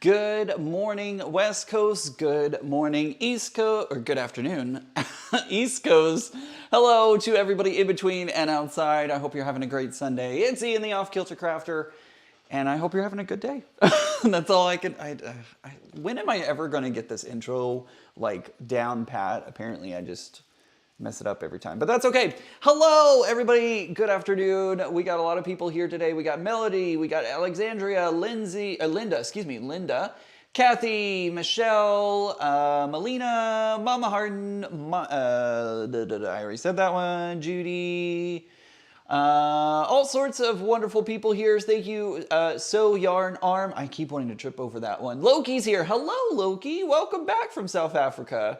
Good morning, West Coast. Good morning, East Coast, or good afternoon, East Coast. Hello to everybody in between and outside. I hope you're having a great Sunday. It's Ian, the Kilter Crafter, and I hope you're having a good day. That's all I can. When am I ever going to get this intro like down pat? Apparently, I just mess it up every time, but that's okay. Hello, everybody. Good afternoon. We got a lot of people here today. We got Melody, we got Alexandria, Linda, Kathy, Michelle, Melina, Mama Harden, I already said that one, Judy, all sorts of wonderful people here. Thank you. So Yarn Arm. I keep wanting to trip over that one. Loki's here. Hello, Loki. Welcome back from South Africa.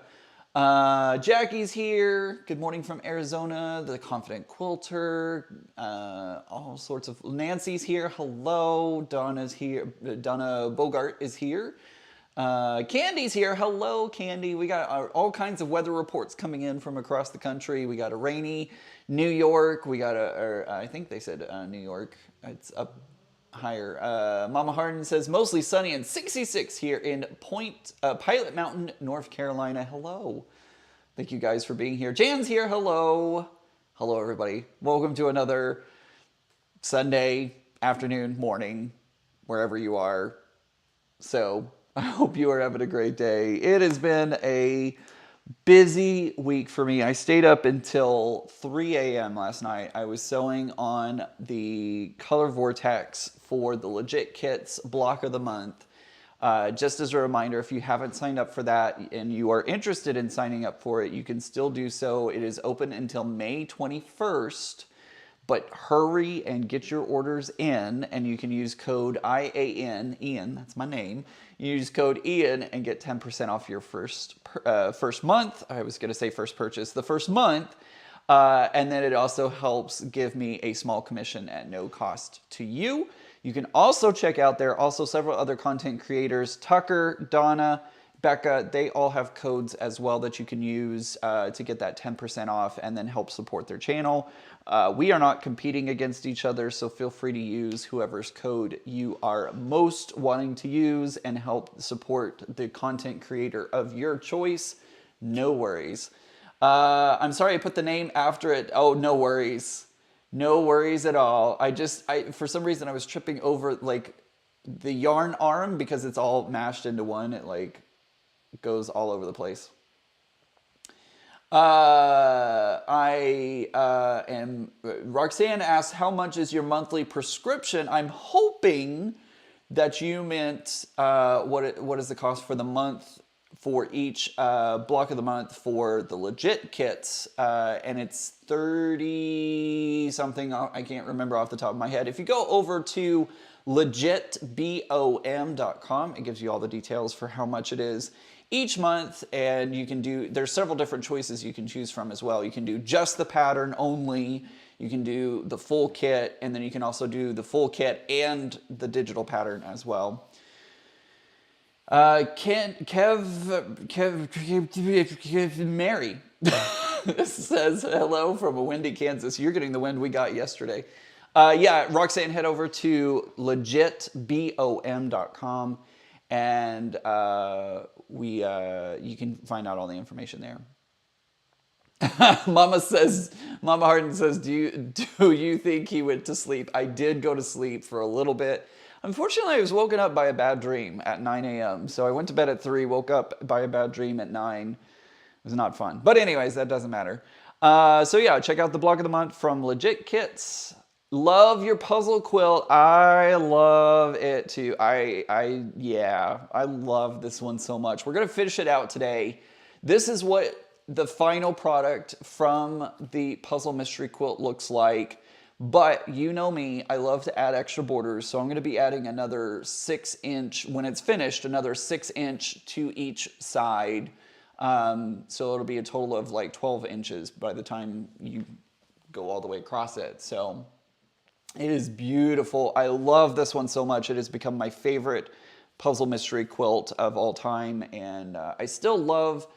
Jackie's here. Good morning from Arizona. The Confident Quilter. All sorts of. Nancy's here. Hello. Donna's here. Donna Bogart is here. Candy's here. Hello, Candy. We got all kinds of weather reports coming in from across the country. We got a rainy New York. We got I think they said New York. It's up higher. Mama Harden says mostly sunny and 66 here in Pilot Mountain, North Carolina. Hello. Thank you guys for being here. Jan's here. Hello. Hello, everybody. Welcome to another Sunday afternoon, morning, wherever you are. So I hope you are having a great day. It has been a busy week for me. I stayed up until 3 a.m. last night. I was sewing on the Color Vortex for the Legit Kits block of the month. Just as a reminder, if you haven't signed up for that and you are interested in signing up for it, you can still do so. It is open until May 21st, but hurry and get your orders in, and you can use code IAN, Ian, that's my name. You use code Ian and get 10% off your first month. I was going to say first purchase, the first month. And then it also helps give me a small commission at no cost to you. You can also check out there also several other content creators, Tucker, Donna, Becca, they all have codes as well that you can use to get that 10% off and then help support their channel. We are not competing against each other, so feel free to use whoever's code you are most wanting to use and help support the content creator of your choice. No worries. I'm sorry I put the name after it. Oh, no worries. No worries at all. For some reason I was tripping over like the yarn arm because it's all mashed into one. It like goes all over the place. Roxanne asks, how much is your monthly prescription? I'm hoping that you meant what is the cost for the month for each block of the month for the Legit Kits, and it's 30 something. I can't remember off the top of my head. If you go over to legitbom.com, it gives you all the details for how much it is each month, and you can there's several different choices you can choose from as well. You can do just the pattern only, you can do the full kit, and then you can also do the full kit and the digital pattern as well. Mary says hello from a windy Kansas. You're getting the wind we got yesterday. Yeah, Roxanne, head over to legitbom.com and you can find out all the information there. Mama Harden says, do you think he went to sleep? I did go to sleep for a little bit. Unfortunately, I was woken up by a bad dream at 9 a.m. So I went to bed at 3, woke up by a bad dream at 9. It was not fun. But anyways, that doesn't matter. So yeah, check out the block of the month from Legit Kits. Love your puzzle quilt. I love it too. Yeah, I love this one so much. We're going to finish it out today. This is what the final product from the Puzzle Mystery Quilt looks like. But you know me, I love to add extra borders, so I'm going to be adding another 6-inch, when it's finished, another 6-inch to each side. So it'll be a total of like 12 inches by the time you go all the way across it. So it is beautiful. I love this one so much. It has become my favorite Puzzle Mystery Quilt of all time, and I still love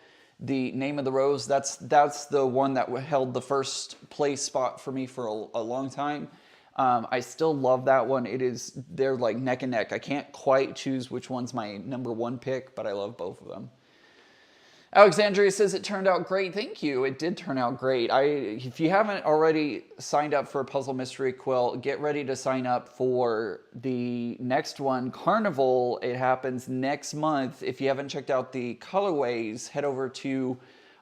the Name of the Rose. That's the one that held the first place spot for me for a long time. I still love that one. They're like neck and neck. I can't quite choose which one's my number one pick, but I love both of them. Alexandria says it turned out great. Thank you. It did turn out great. If you haven't already signed up for a Puzzle Mystery Quilt, get ready to sign up for the next one, Carnival. It happens next month. If you haven't checked out the colorways, head over to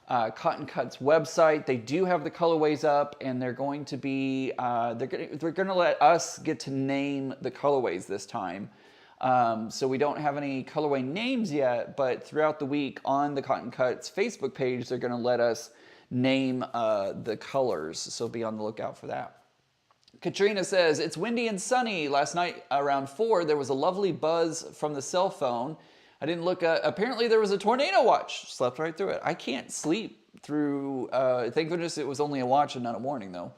Cotton Cut's website. They do have the colorways up, and they're going to be they're going to let us get to name the colorways this time. So we don't have any colorway names yet, but throughout the week on the Cotton Cuts Facebook page, they're going to let us name the colors. So be on the lookout for that. Katrina says, it's windy and sunny. Last night around 4, there was a lovely buzz from the cell phone. I didn't look at, apparently there was a tornado watch. Slept right through it. I can't sleep through, thank goodness it was only a watch and not a warning though.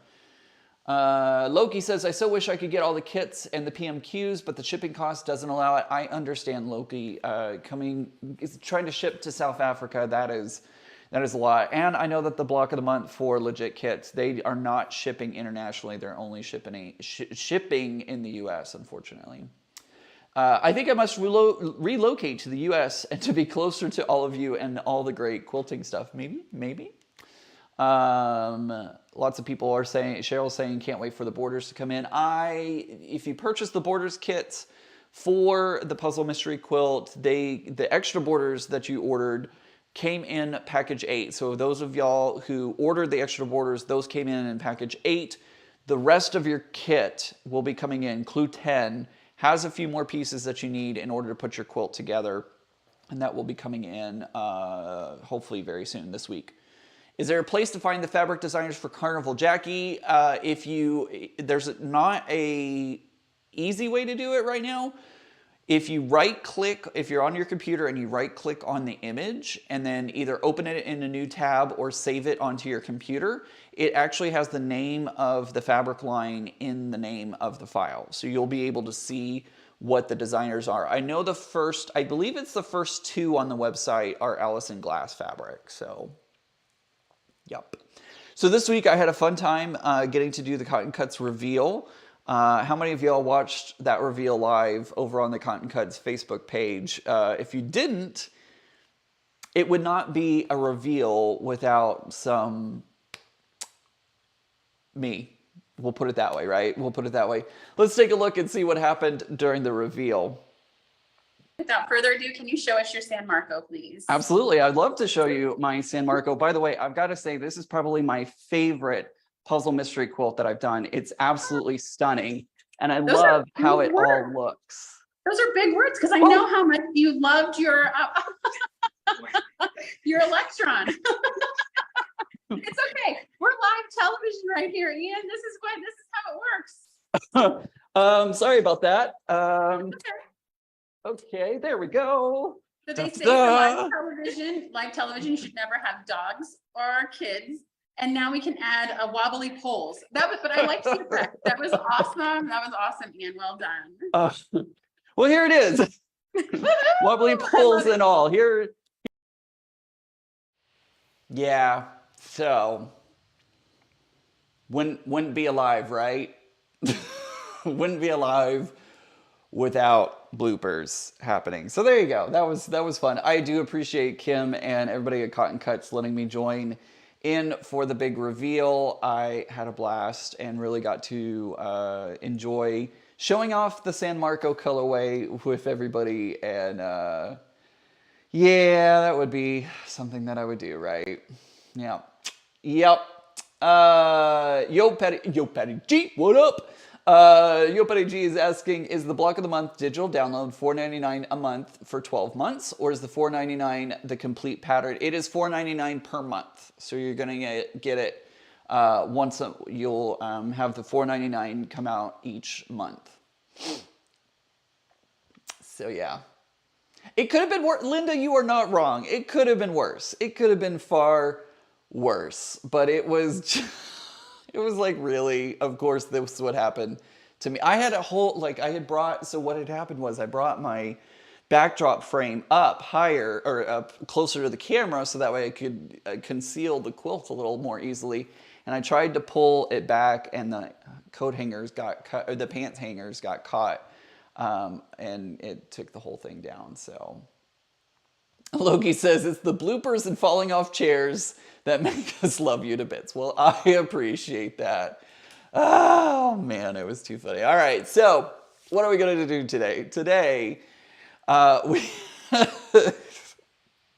Loki says, I so wish I could get all the kits and the PMQs, but the shipping cost doesn't allow it. I understand, Loki. Trying to ship to South Africa, that is a lot. And I know that the block of the month for legit kits, they are not shipping internationally. They're only shipping in the US, unfortunately. I think I must relocate to the US and to be closer to all of you and all the great quilting stuff. Maybe. Lots of people are saying, Cheryl's saying, can't wait for the borders to come in. If you purchase the borders kits for the Puzzle Mystery Quilt, the extra borders that you ordered came in package 8. So those of y'all who ordered the extra borders, those came in package 8. The rest of your kit will be coming in. Clue 10 has a few more pieces that you need in order to put your quilt together. And that will be coming in hopefully very soon this week. Is there a place to find the fabric designers for Carnival? Jackie, there's not a easy way to do it right now. If you right-click, if you're on your computer and you right-click on the image and then either open it in a new tab or save it onto your computer, it actually has the name of the fabric line in the name of the file. So you'll be able to see what the designers are. I believe it's the first 2 on the website are Allison Glass fabric, so... Yep. So this week I had a fun time getting to do the Cotton Cuts reveal. How many of y'all watched that reveal live over on the Cotton Cuts Facebook page? If you didn't, it would not be a reveal without some me. We'll put it that way, right? We'll put it that way. Let's take a look and see what happened during the reveal. Without further ado, can you show us your San Marco, please? Absolutely. I'd love to show you my San Marco. By the way, I've got to say, this is probably my favorite puzzle mystery quilt that I've done. It's absolutely stunning. And I love how it all looks. Those are big words, because I know how much you loved your Electron. It's okay. We're live television right here, Ian. This is how it works. Sorry about that. Okay, there we go. So they say for live television, you should never have dogs or kids. And now we can add a wobbly poles. But I liked the effect. That was awesome. That was awesome, Ian. Well done. Well, here it is. Wobbly poles and all. Here. Yeah. So wouldn't be alive, right? Wouldn't be alive without bloopers happening. So there you go. That was fun. I do appreciate Kim and everybody at Cotton Cuts letting me join in for the big reveal. I had a blast and really got to enjoy showing off the San Marco colorway with everybody. And yeah, that would be something that I would do, right? Yeah. Yep. Yo Patty G, what up? Yo Patty G is asking, is the block of the month digital download $4.99 a month for 12 months, or is the $4.99 the complete pattern? It is $4.99 per month, so you're gonna get it once you'll have the $4.99 come out each month. So yeah, it could have been worse. Linda, you are not wrong. It could have been worse. It could have been far worse, but it was it was like, really, of course this would happen to me. I had a whole, so what had happened was I brought my backdrop frame up higher, or up closer to the camera, so that way I could conceal the quilt a little more easily. and I tried to pull it back, and the coat hangers got cut, or the pants hangers got caught, and it took the whole thing down. So Loki says it's the bloopers and falling off chairs that make us love you to bits. Well, I appreciate that. Oh man, it was too funny. All right, so what are we going to do today? Today, we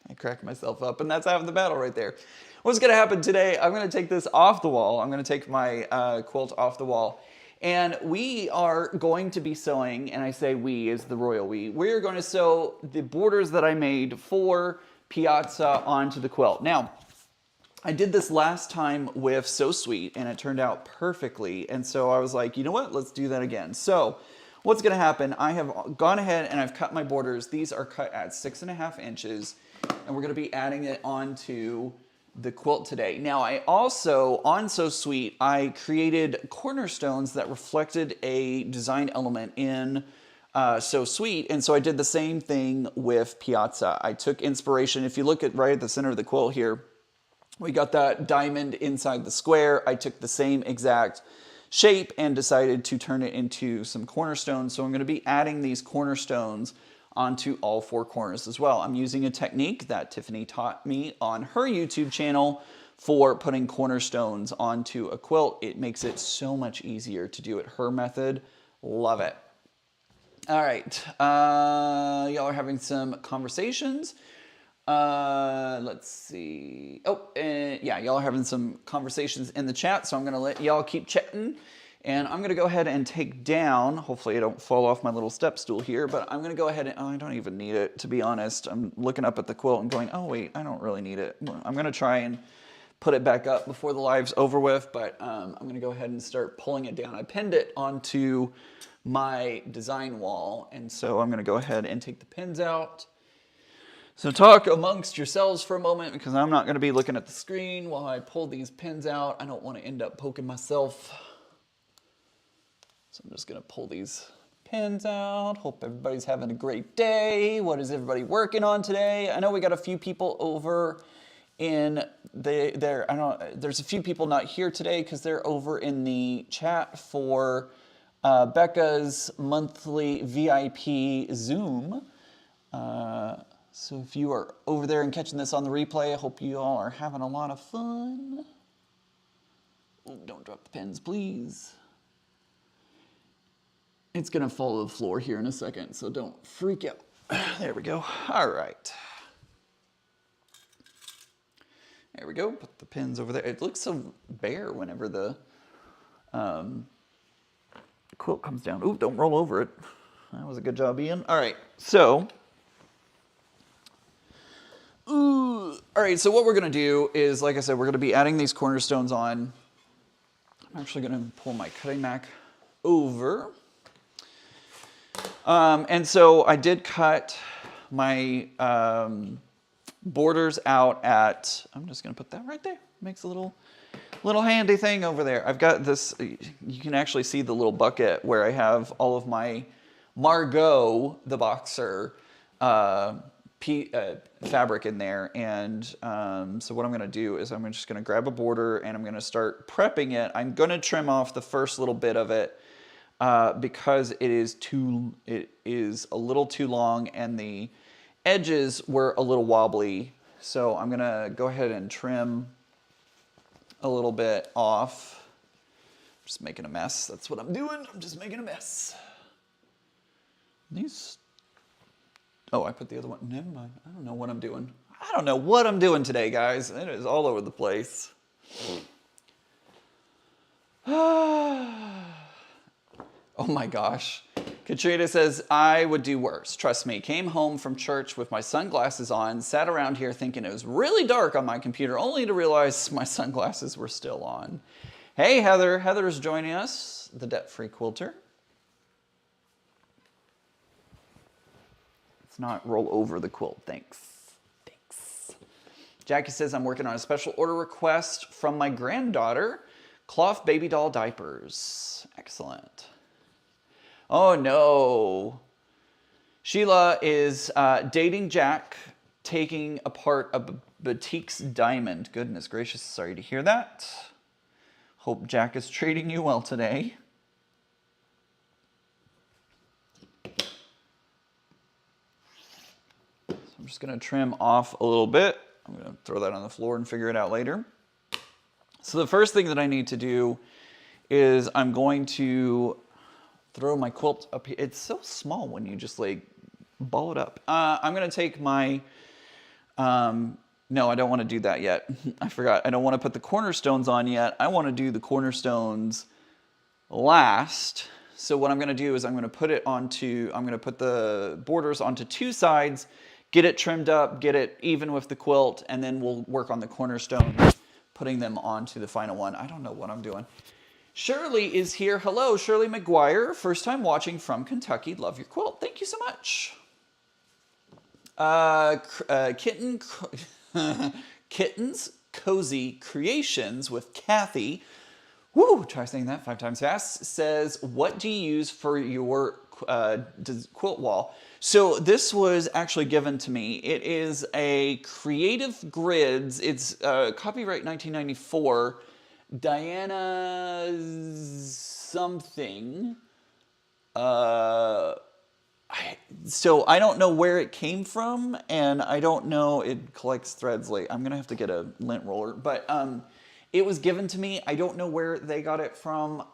I cracked myself up, and that's half the battle right there. What's going to happen today, I'm going to take this off the wall. I'm going to take my quilt off the wall, and we are going to be sewing, and I say we is the royal we. We're going to sew the borders that I made for Piazza onto the quilt. Now, I did this last time with So Sweet, and it turned out perfectly, and so I was like, you know what, let's do that again. So what's going to happen, I have gone ahead and I've cut my borders. These are cut at 6.5 inches, and we're going to be adding it onto the quilt today. Now, I also, on So Sweet, I created cornerstones that reflected a design element in So Sweet, and so I did the same thing with Piazza. I took inspiration. If you look at right at the center of the quilt here, we got that diamond inside the square. I took the same exact shape and decided to turn it into some cornerstones. So I'm going to be adding these cornerstones onto all 4 corners as well. I'm using a technique that Tiffany taught me on her YouTube channel for putting cornerstones onto a quilt. It makes it so much easier to do it her method. Love it. All right, y'all are having some conversations. Let's see. Oh, yeah, y'all are having some conversations in the chat, so I'm going to let y'all keep chatting. And I'm going to go ahead and take down, hopefully I don't fall off my little step stool here, but I'm going to go ahead and, oh, I don't even need it, to be honest. I'm looking up at the quilt and going, oh, wait, I don't really need it. I'm going to try and put it back up before the live's over with, but I'm going to go ahead and start pulling it down. I pinned it onto my design wall, and so I'm going to go ahead and take the pins out. So talk amongst yourselves for a moment, because I'm not going to be looking at the screen while I pull these pins out. I don't want to end up poking myself. So I'm just going to pull these pins out. Hope everybody's having a great day. What is everybody working on today? I know we got a few people over in there's a few people not here today because they're over in the chat for Becca's monthly VIP Zoom. So if you are over there and catching this on the replay, I hope you all are having a lot of fun. Ooh, don't drop the pins, please. It's going to fall to the floor here in a second, so don't freak out. There we go. All right. There we go. Put the pins over there. It looks so bare whenever the quilt comes down. Ooh, don't roll over it. That was a good job, Ian. All right, so... all right, so what we're going to do is, like I said, we're going to be adding these cornerstones on. I'm actually going to pull my cutting mat over. And so I did cut my borders out at, I'm just going to put that right there. Makes a little handy thing over there. I've got this, you can actually see the little bucket where I have all of my Margot, the boxer, fabric in there, and so what I'm going to do is I'm just going to grab a border and I'm going to start prepping it. I'm going to trim off the first little bit of it because it is a little too long and the edges were a little wobbly. So I'm going to go ahead and trim a little bit off. I'm just making a mess. That's what I'm doing. I'm just making a mess. These. Oh, I put the other one. Never mind. I don't know what I'm doing. I don't know what I'm doing today, guys. It is all over the place. Oh my gosh. Katrina says, I would do worse. Trust me. Came home from church with my sunglasses on, sat around here thinking it was really dark on my computer, only to realize my sunglasses were still on. Hey, Heather. Heather is joining us, the debt-free quilter. Let's not roll over the quilt. Thanks. Thanks. Jackie says, I'm working on a special order request from my granddaughter, cloth baby doll diapers. Excellent. Oh no. Sheila is dating Jack, taking apart a boutique's diamond. Goodness gracious, sorry to hear that. Hope Jack is treating you well today. So I'm just going to trim off a little bit. I'm going to throw that on the floor and figure it out later. So the first thing that I need to do is I'm going to throw my quilt up here. It's so small when you just like ball it up. I'm going to take my, no, I don't want to do that yet. I forgot. I don't want to put the cornerstones on yet. I want to do the cornerstones last. So what I'm going to do is I'm going to put the borders onto two sides, get it trimmed up, get it even with the quilt, and then we'll work on the cornerstones, putting them onto the final one. I don't know what I'm doing. Shirley is here. Hello, Shirley McGuire. First time watching from Kentucky. Love your quilt. Thank you so much. Kittens Cozy Creations with Kathy. Woo, try saying that 5 times fast. Says, what do you use for your quilt wall? So this was actually given to me. It is a Creative Grids. It's copyright 1994. Diana something. So I don't know where it came from, and I don't know, it collects threads late. I'm gonna have to get a lint roller, but it was given to me. I don't know where they got it from.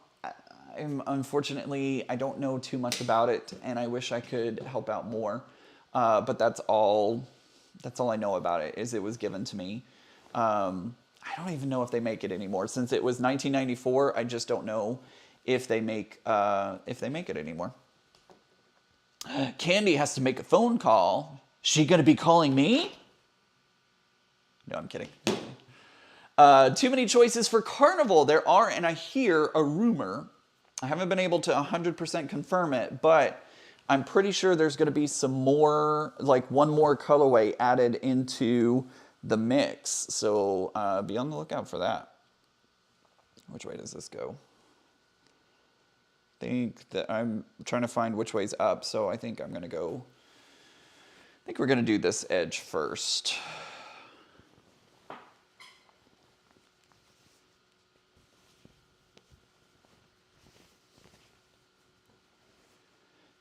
Unfortunately, I don't know too much about it, and I wish I could help out more. But that's all I know about it, is it was given to me. I don't even know if they make it anymore. Since it was 1994, I just don't know if they make it anymore. Candy has to make a phone call. She gonna be calling me? No, I'm kidding. Too many choices for Carnival. There are, and I hear a rumor. I haven't been able to 100% confirm it, but I'm pretty sure there's gonna be some more, like one more colorway added into the mix. So be on the lookout for that. Which way does this go? I think that I'm trying to find which way's up, so I think I'm gonna go, I think we're gonna do this edge first.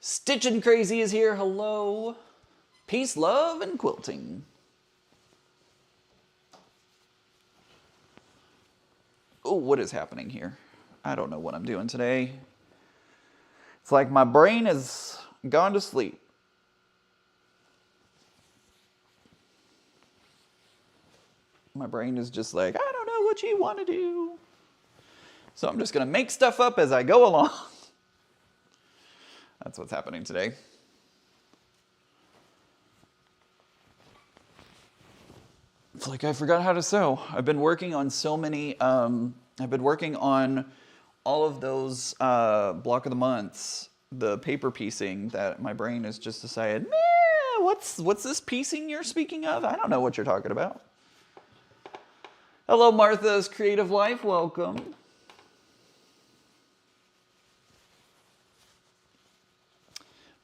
Stitchin' Crazy is here, hello. Peace, love, and quilting. Oh, what is happening here? I don't know what I'm doing today. It's like my brain has gone to sleep. My brain is just like, I don't know what you want to do. So I'm just going to make stuff up as I go along. That's what's happening today. It's like I forgot how to sew. I've been working on so many, I've been working on all of those block of the months, the paper piecing, that my brain has just decided, meh, what's this piecing you're speaking of? I don't know what you're talking about. Hello, Martha's Creative Life, welcome.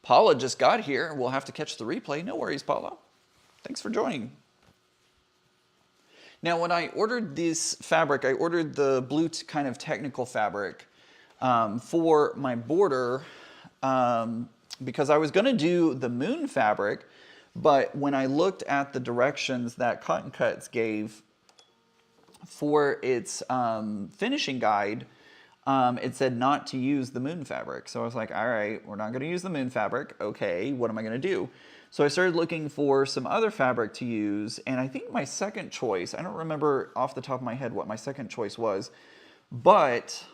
Paula just got here. We'll have to catch the replay. No worries, Paula. Thanks for joining. Now, when I ordered this fabric, I ordered the blue kind of technical fabric for my border because I was going to do the moon fabric, but when I looked at the directions that Cotton Cuts gave for its finishing guide, it said not to use the moon fabric. So I was like, all right, we're not going to use the moon fabric. Okay, what am I going to do? So I started looking for some other fabric to use, and I think my second choice, I don't remember off the top of my head what my second choice was, but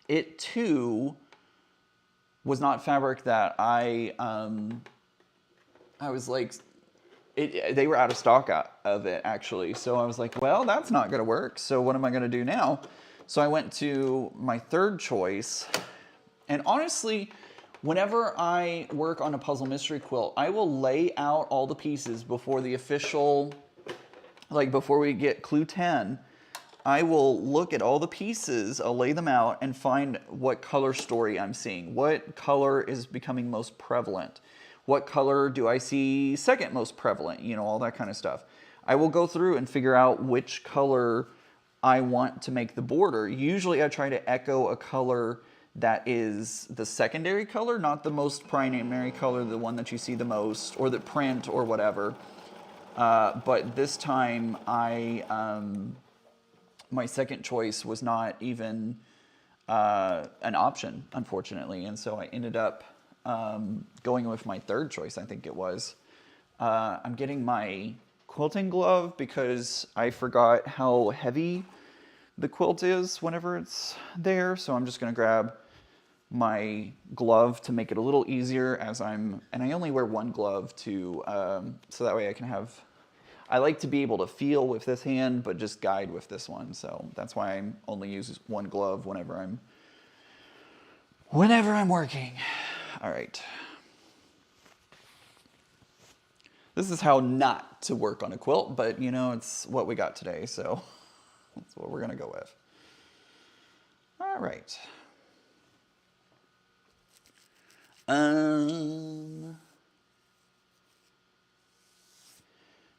it too was not fabric that I was like, they were out of stock of it actually. So I was like, well, that's not going to work. So what am I going to do now? So I went to my third choice, and honestly, whenever I work on a puzzle mystery quilt, I will lay out all the pieces before the official, like before we get clue 10, I will look at all the pieces, I'll lay them out and find what color story I'm seeing. What color is becoming most prevalent? What color do I see second most prevalent? You know, all that kind of stuff. I will go through and figure out which color I want to make the border. Usually I try to echo a color that is the secondary color, not the most primary color, the one that you see the most, or the print or whatever. But this time my second choice was not even an option, unfortunately. And so I ended up going with my third choice, I think it was. I'm getting my quilting glove because I forgot how heavy the quilt is whenever it's there. So I'm just going to grab my glove to make it a little easier and I only wear one glove to, so that way I can have, I like to be able to feel with this hand, but just guide with this one. So that's why I only use one glove whenever I'm working. All right. This is how not to work on a quilt, but you know, it's what we got today. So that's what we're going to go with. All right.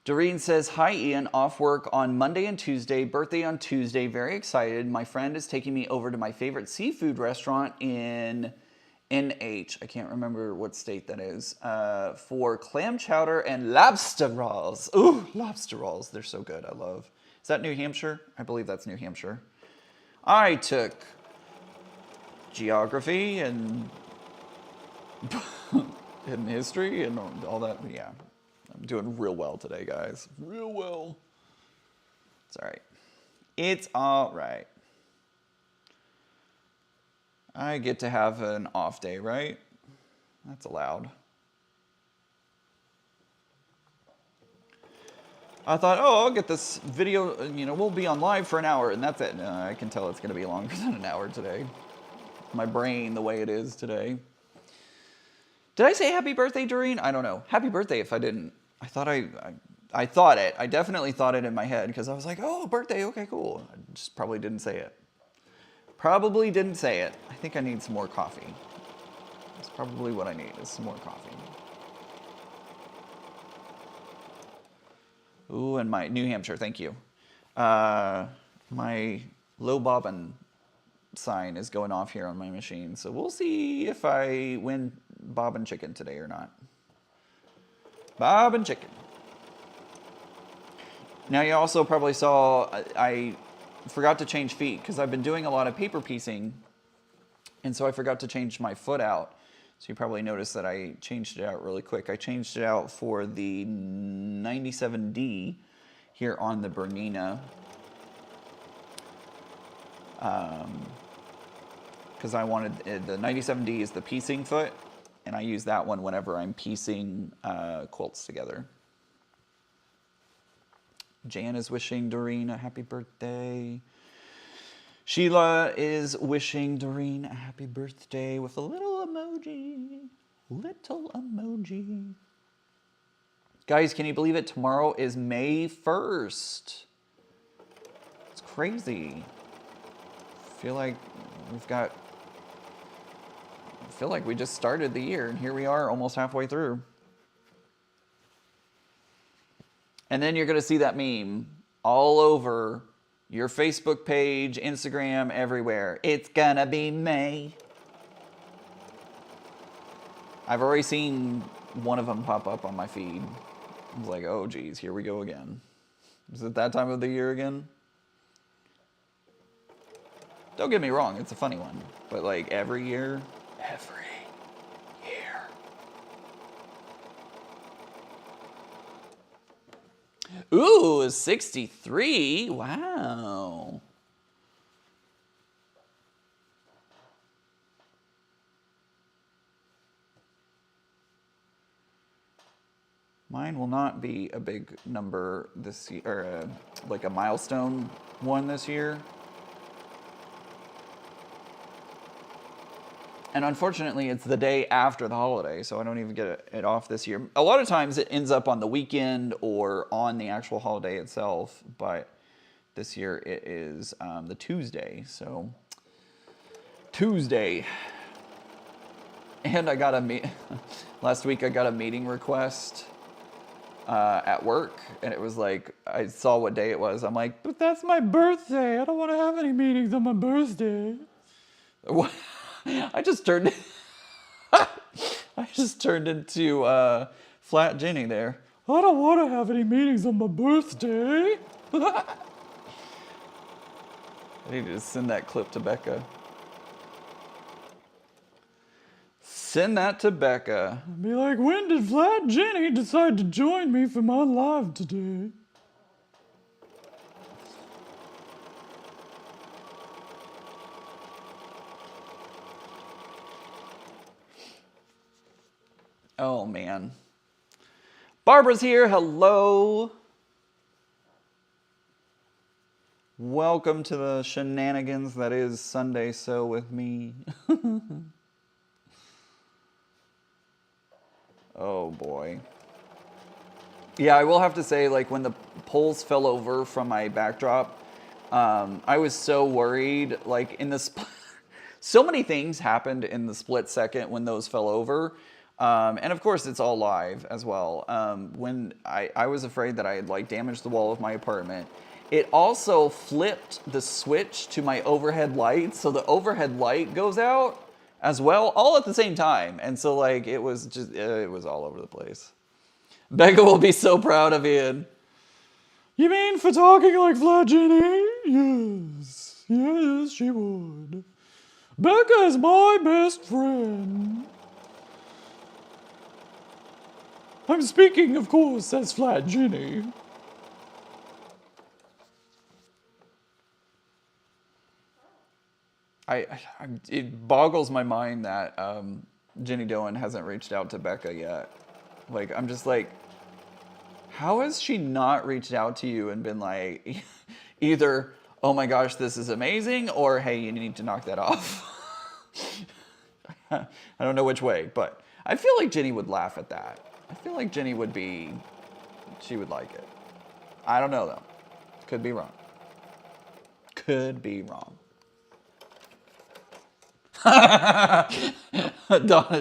Doreen says, hi Ian, off work on Monday and Tuesday, birthday on Tuesday, very excited. My friend is taking me over to my favorite seafood restaurant in NH, I can't remember what state that is, for clam chowder and lobster rolls. Ooh, lobster rolls, they're so good, I love. Is that New Hampshire? I believe that's New Hampshire. I took geography and in history and all that. Yeah, I'm doing real well today, guys. Real well. It's all right. It's all right. I get to have an off day, right? That's allowed. I thought, oh, I'll get this video, you know, we'll be on live for an hour, and that's it. No, I can tell it's going to be longer than an hour today. My brain, the way it is today. Did I say happy birthday, Doreen? I don't know. Happy birthday if I didn't. I thought I thought it. I definitely thought it in my head because I was like, oh, birthday, okay, cool. I just probably didn't say it. Probably didn't say it. I think I need some more coffee. That's probably what I need is some more coffee. Ooh, and my New Hampshire, thank you. My low bobbin sign is going off here on my machine. So we'll see if I win bobbin chicken today or not. Bobbin chicken. Now you also probably saw I forgot to change feet because I've been doing a lot of paper piecing. And so I forgot to change my foot out. So you probably noticed that I changed it out really quick. I changed it out for the 97D here on the Bernina. Because I wanted, the 97D is the piecing foot, and I use that one whenever I'm piecing quilts together. Jan is wishing Doreen a happy birthday. Sheila is wishing Doreen a happy birthday with a little emoji. Little emoji. Guys, can you believe it? Tomorrow is May 1st. It's crazy. I feel like we just started the year and here we are almost halfway through. And then you're going to see that meme all over your Facebook page, Instagram, everywhere. It's gonna be May. I've already seen one of them pop up on my feed. I was like, oh geez, here we go again. Is it that time of the year again? Don't get me wrong, it's a funny one. But like every year, Ooh, 63. Wow. Mine will not be a big number this year, or like a milestone one this year. And unfortunately, it's the day after the holiday, so I don't even get it off this year. A lot of times it ends up on the weekend or on the actual holiday itself, but this year it is the Tuesday, so Tuesday. And I got last week I got a meeting request at work, and it was like, I saw what day it was. I'm like, but that's my birthday. I don't want to have any meetings on my birthday. I just turned I just turned into Flat Jenny there. I don't want to have any meetings on my birthday. I need to send that clip to Becca. Send that to Becca. Be like, when did Flat Jenny decide to join me for my live today? Oh, man. Barbara's here. Hello. Welcome to the shenanigans that is Sunday So with me. Oh, boy. Yeah, I will have to say, like, when the poles fell over from my backdrop, I was so worried. Like, in the so many things happened in the split second when those fell over. And of course, it's all live as well. When I was afraid that I had like damaged the wall of my apartment. It also flipped the switch to my overhead light, so the overhead light goes out as well, all at the same time. And so like it was all over the place. Becca will be so proud of Ian. You mean for talking like Flat Jenny? Yes, yes, she would. Becca is my best friend. I'm speaking, of course, as Flat Jenny. It boggles my mind that Jenny Doan hasn't reached out to Becca yet. Like, I'm just like, how has she not reached out to you and been like, either, oh my gosh, this is amazing, or hey, you need to knock that off? I don't know which way, but I feel like Jenny would laugh at that. I feel like Jenny would she would like it. I don't know though. Could be wrong. Could be wrong. Donna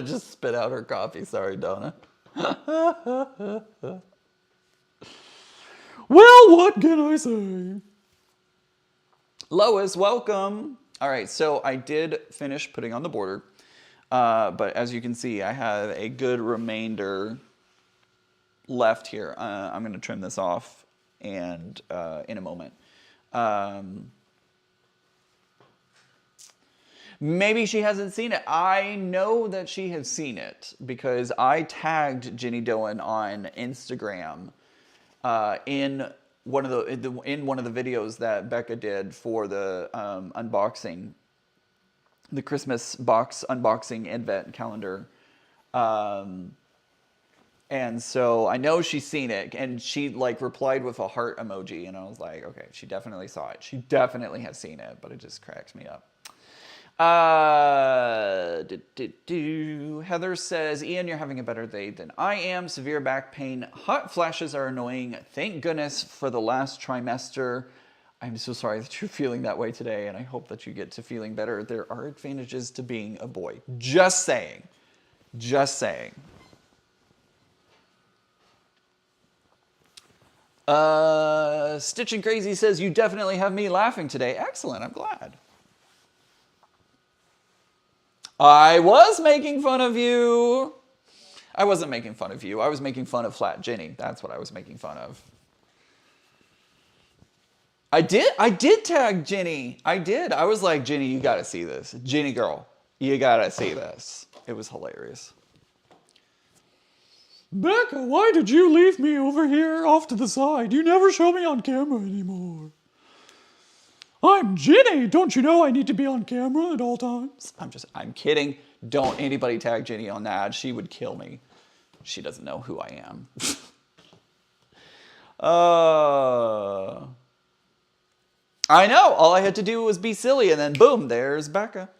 just spit out her coffee. Sorry, Donna. Well, what can I say? Lois, welcome. All right, so I did finish putting on the border, but as you can see, I have a good remainder left here. I'm going to trim this off and in a moment. Maybe she hasn't seen it. I know that she has seen it because I tagged Jenny Doan on Instagram in one of the videos that Becca did for the unboxing, the Christmas box unboxing advent calendar. And so I know she's seen it, and she like replied with a heart emoji, and I was like, okay, she definitely saw it. She definitely has seen it, but it just cracks me up. Heather says, Ian, you're having a better day than I am. Severe back pain. Hot flashes are annoying. Thank goodness for the last trimester. I'm so sorry that you're feeling that way today, and I hope that you get to feeling better. There are advantages to being a boy. Just saying. Just saying. Stitching Crazy says, you definitely have me laughing today. Excellent, I'm glad. I was making fun of you. I wasn't making fun of you. I was making fun of Flat Jenny. That's what I was making fun of. I did tag Jenny. I did. I was like, Jenny, you gotta see this. Jenny girl, you gotta see this. It was hilarious. Becca, why did you leave me over here off to the side? You never show me on camera anymore. I'm Jenny. Don't you know I need to be on camera at all times? I'm kidding. Don't anybody tag Jenny on that. She would kill me. She doesn't know who I am. I know. All I had to do was be silly, and then boom, there's Becca.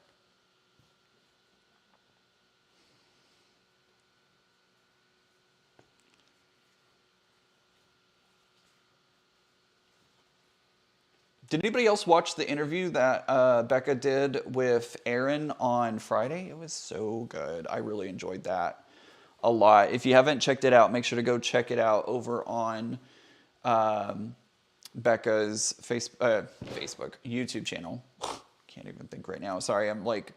Did anybody else watch the interview that Becca did with Aaron on Friday? It was so good. I really enjoyed that. a lot. If you haven't checked it out, make sure to go check it out over on Becca's Facebook, YouTube channel. Can't even think right now. Sorry, I'm like...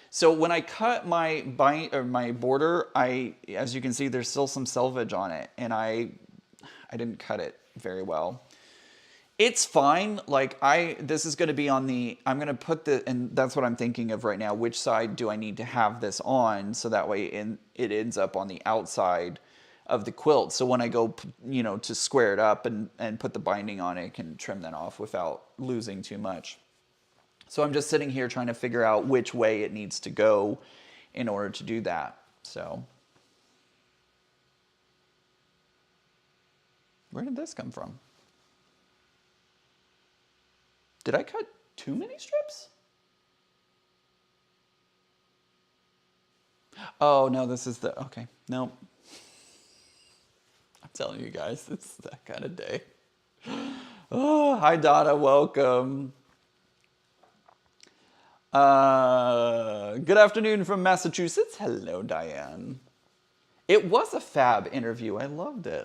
So when I cut my border, as you can see, there's still some selvage on it, and I didn't cut it very well. It's fine. Like this is going to be on I'm going to put and that's what I'm thinking of right now. Which side do I need to have this on so that way it ends up on the outside of the quilt. So when I go, to square it up and put the binding on it, I can trim that off without losing too much. So I'm just sitting here trying to figure out which way it needs to go in order to do that. So where did this come from? Did I cut too many strips? Oh, no, this is okay. No. I'm telling you guys, it's that kind of day. Oh, hi, Donna. Welcome. Good afternoon from Massachusetts. Hello, Diane. It was a fab interview. I loved it.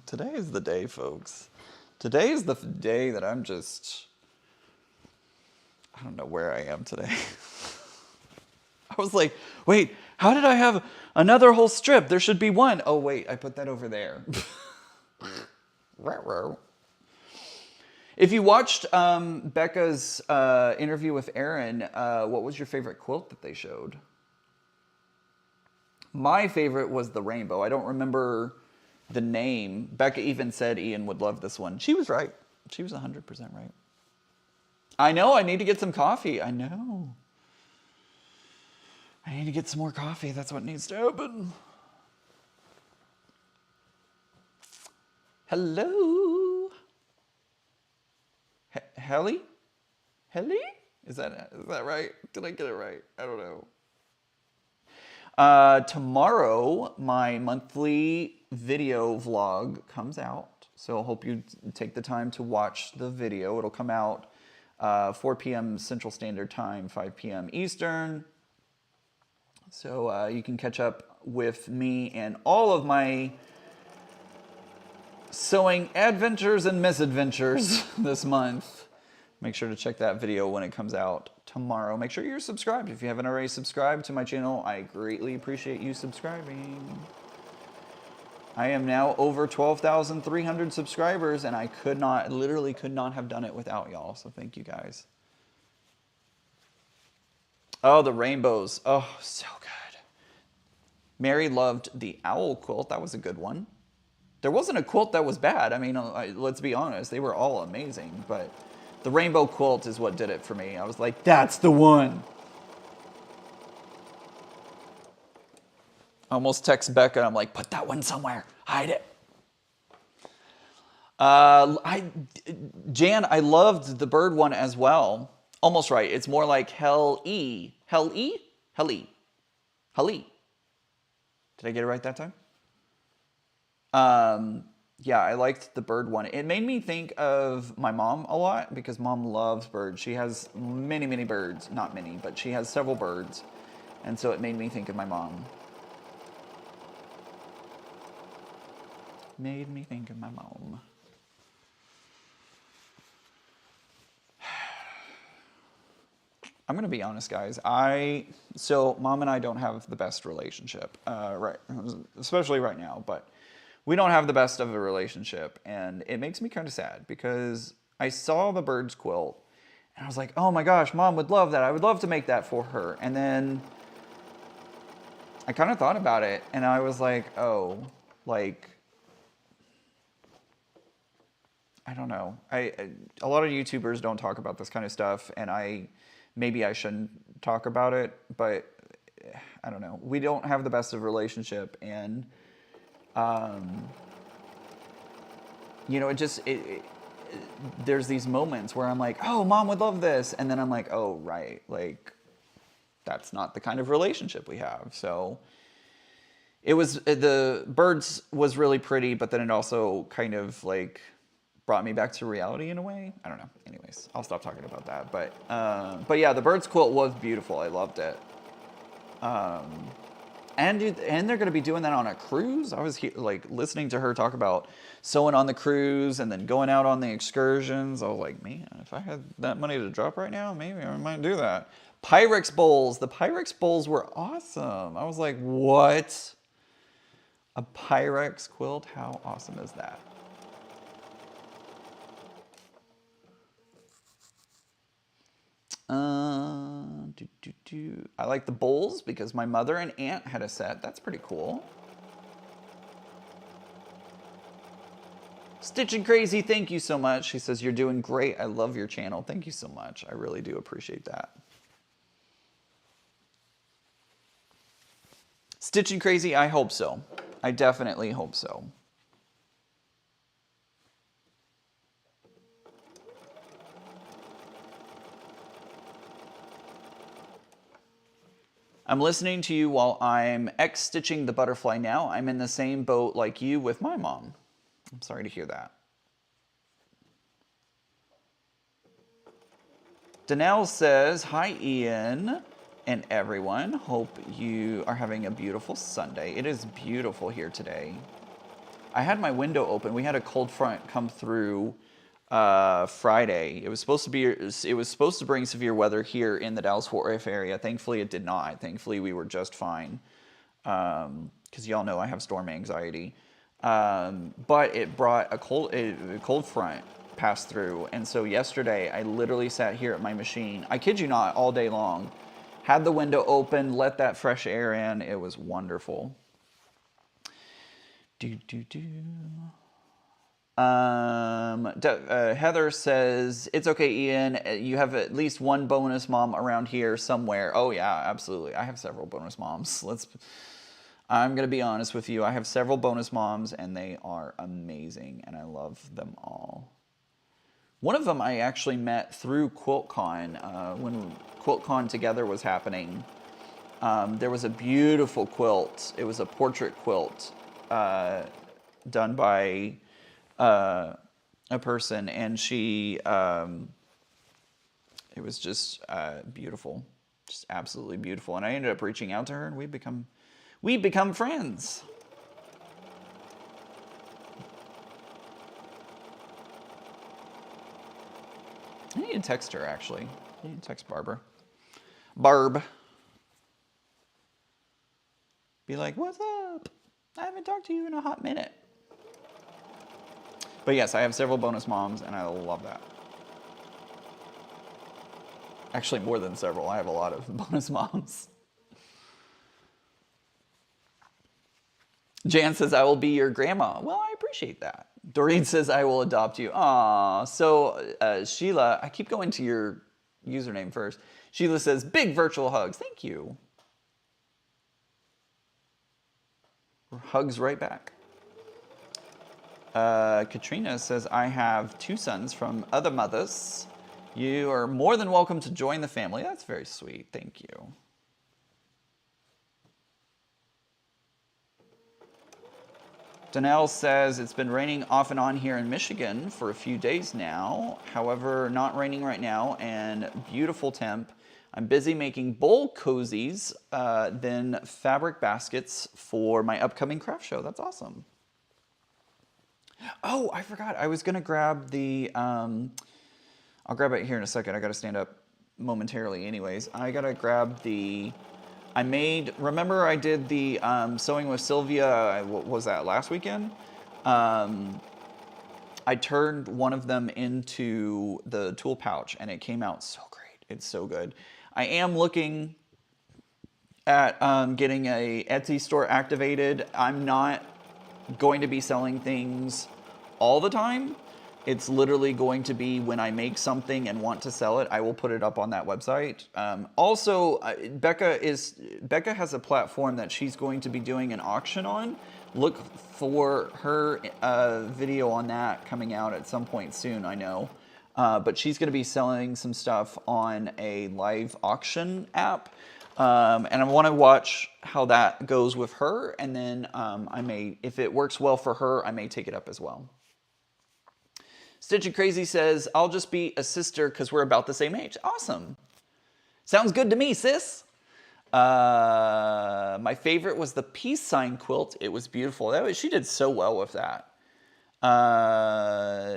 Today is the day, folks. Today is the day that I don't know where I am today. I was like, wait, how did I have another whole strip? There should be one. Oh, wait, I put that over there. If you watched Becca's interview with Erin, what was your favorite quilt that they showed? My favorite was the rainbow. I don't remember the name. Becca even said Ian would love this one. She was right. She was 100% right. I know, I need to get some coffee. I know. I need to get some more coffee. That's what needs to happen. Hello. Helly? Helly? Is that right? Did I get it right? I don't know. Tomorrow, my monthly video vlog comes out. So I hope you take the time to watch the video. It'll come out 4 p.m. Central Standard Time, 5 p.m. Eastern. So you can catch up with me and all of my sewing adventures and misadventures this month. Make sure to check that video when it comes out tomorrow. Make sure you're subscribed. If you haven't already subscribed to my channel, I greatly appreciate you subscribing. I am now over 12,300 subscribers, and I literally could not have done it without y'all, so thank you guys. Oh, the rainbows. Oh, so good. Mary loved the owl quilt. That was a good one. There wasn't a quilt that was bad. I mean, let's be honest. They were all amazing, but the rainbow quilt is what did it for me. I was like, that's the one. I almost text Becca. I'm like, put that one somewhere. Hide it. Jan, I loved the bird one as well. Almost right. It's more like Hell-E. Hell-E? Hell-E. Hell-E. Did I get it right that time? Yeah, I liked the bird one. It made me think of my mom a lot because Mom loves birds. She has many, many birds. Not many, but she has several birds. And so it made me think of my mom. Made me think of my mom. I'm going to be honest, guys. So Mom and I don't have the best relationship, right? Especially right now, but we don't have the best of a relationship, and it makes me kind of sad because I saw the bird's quilt, and I was like, oh my gosh, Mom would love that. I would love to make that for her. And then I kind of thought about it, and I was like, oh, like, I don't know. A lot of YouTubers don't talk about this kind of stuff, and maybe I shouldn't talk about it, but I don't know. We don't have the best of relationship, and you know, there's these moments where I'm like, oh, Mom would love this, and then I'm like, oh, right, like that's not the kind of relationship we have. So the birds was really pretty, but then it also kind of like brought me back to reality in a way. I don't know. Anyways, I'll stop talking about that. But yeah, the bird's quilt was beautiful. I loved it. And they're going to be doing that on a cruise. I was like listening to her talk about sewing on the cruise and then going out on the excursions. I was like, man, if I had that money to drop right now, maybe I might do that. Pyrex bowls. The Pyrex bowls were awesome. I was like, what? A Pyrex quilt? How awesome is that? I like the bowls because my mother and aunt had a set. That's pretty cool. Stitching Crazy, thank you so much. She says, you're doing great. I love your channel. Thank you so much. I really do appreciate that. Stitching Crazy, I hope so. I definitely hope so. I'm listening to you while I'm X-stitching the butterfly now. I'm in the same boat like you with my mom. I'm sorry to hear that. Danelle says, hi Ian and everyone. Hope you are having a beautiful Sunday. It is beautiful here today. I had my window open. We had a cold front come through Friday. It was supposed to bring severe weather here in the Dallas-Fort Worth area. Thankfully, it did not. Thankfully, we were just fine. Because y'all know I have storm anxiety. But it brought a cold front passed through. And so yesterday, I literally sat here at my machine. I kid you not, all day long. Had the window open, let that fresh air in. It was wonderful. Heather says, it's okay, Ian. You have at least one bonus mom around here somewhere. Oh, yeah, absolutely. I have several bonus moms. I'm going to be honest with you. I have several bonus moms, and they are amazing, and I love them all. One of them I actually met through QuiltCon. When QuiltCon Together was happening, there was a beautiful quilt. It was a portrait quilt done by a person, and she, it was just beautiful, just absolutely beautiful. And I ended up reaching out to her, and we've become friends. I need to text her, actually. I need to text Barb. Be like, what's up? I haven't talked to you in a hot minute. But yes, I have several bonus moms, and I love that. Actually, more than several. I have a lot of bonus moms. Jan says, I will be your grandma. Well, I appreciate that. Doreen says, I will adopt you. Aw. So, Sheila, I keep going to your username first. Sheila says, big virtual hugs. Thank you. Hugs right back. Katrina says, I have 2 sons from other mothers. You are more than welcome to join the family. That's very sweet. Thank you. Danelle says, it's been raining off and on here in Michigan for a few days now. However, not raining right now and beautiful temp. I'm busy making bowl cozies, then fabric baskets for my upcoming craft show. That's awesome. Oh, I forgot. I was going to grab the, I'll grab it here in a second. I got to stand up momentarily anyways. I got to grab the, remember I did the Sewing with Sylvia, what was that, last weekend? I turned one of them into the tool pouch, and it came out so great. It's so good. I am looking at getting a Etsy store activated. I'm not going to be selling things all the time. It's literally going to be when I make something and want to sell it, I will put it up on that website. Also, Becca has a platform that she's going to be doing an auction on. Look for her video on that coming out at some point soon, I know. But she's going to be selling some stuff on a live auction app. And I want to watch how that goes with her. And then I may, if it works well for her, I may take it up as well. Stitching Crazy says, I'll just be a sister because we're about the same age. Awesome. Sounds good to me, sis. My favorite was the peace sign quilt. It was beautiful. She did so well with that.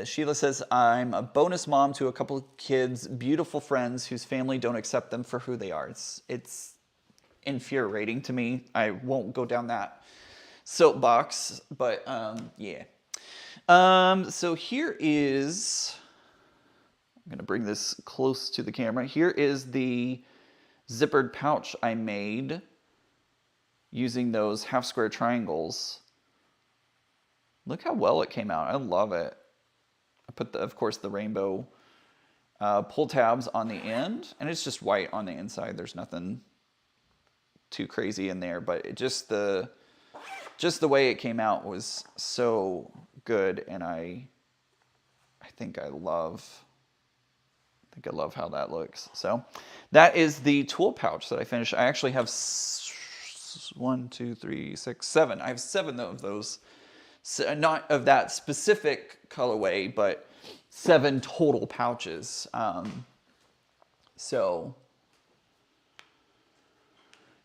Sheila says, I'm a bonus mom to a couple of kids, beautiful friends whose family don't accept them for who they are. It's infuriating to me. I won't go down that soapbox, but yeah. So here is, I'm going to bring this close to the camera. Here is the zippered pouch I made using those half square triangles. Look how well it came out. I love it. I put, of course, the rainbow pull tabs on the end, and it's just white on the inside. There's nothing too crazy in there, but just the way it came out was so good, and I think I love how that looks. So that is the tool pouch that I finished. I actually have 1, 2, 3, 6, 7. I have 7 of those. So not of that specific colorway, but 7 total pouches. So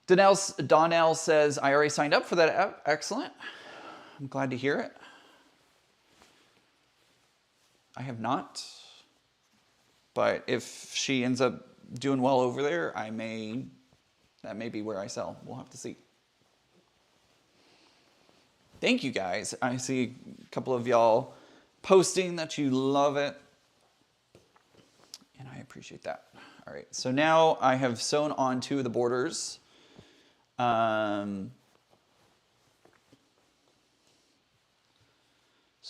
Donnell says, I already signed up for that app. Excellent. I'm glad to hear it. I have not. But if she ends up doing well over there, that may be where I sell. We'll have to see. Thank you guys. I see a couple of y'all posting that you love it. And I appreciate that. All right, so now I have sewn on 2 of the borders. So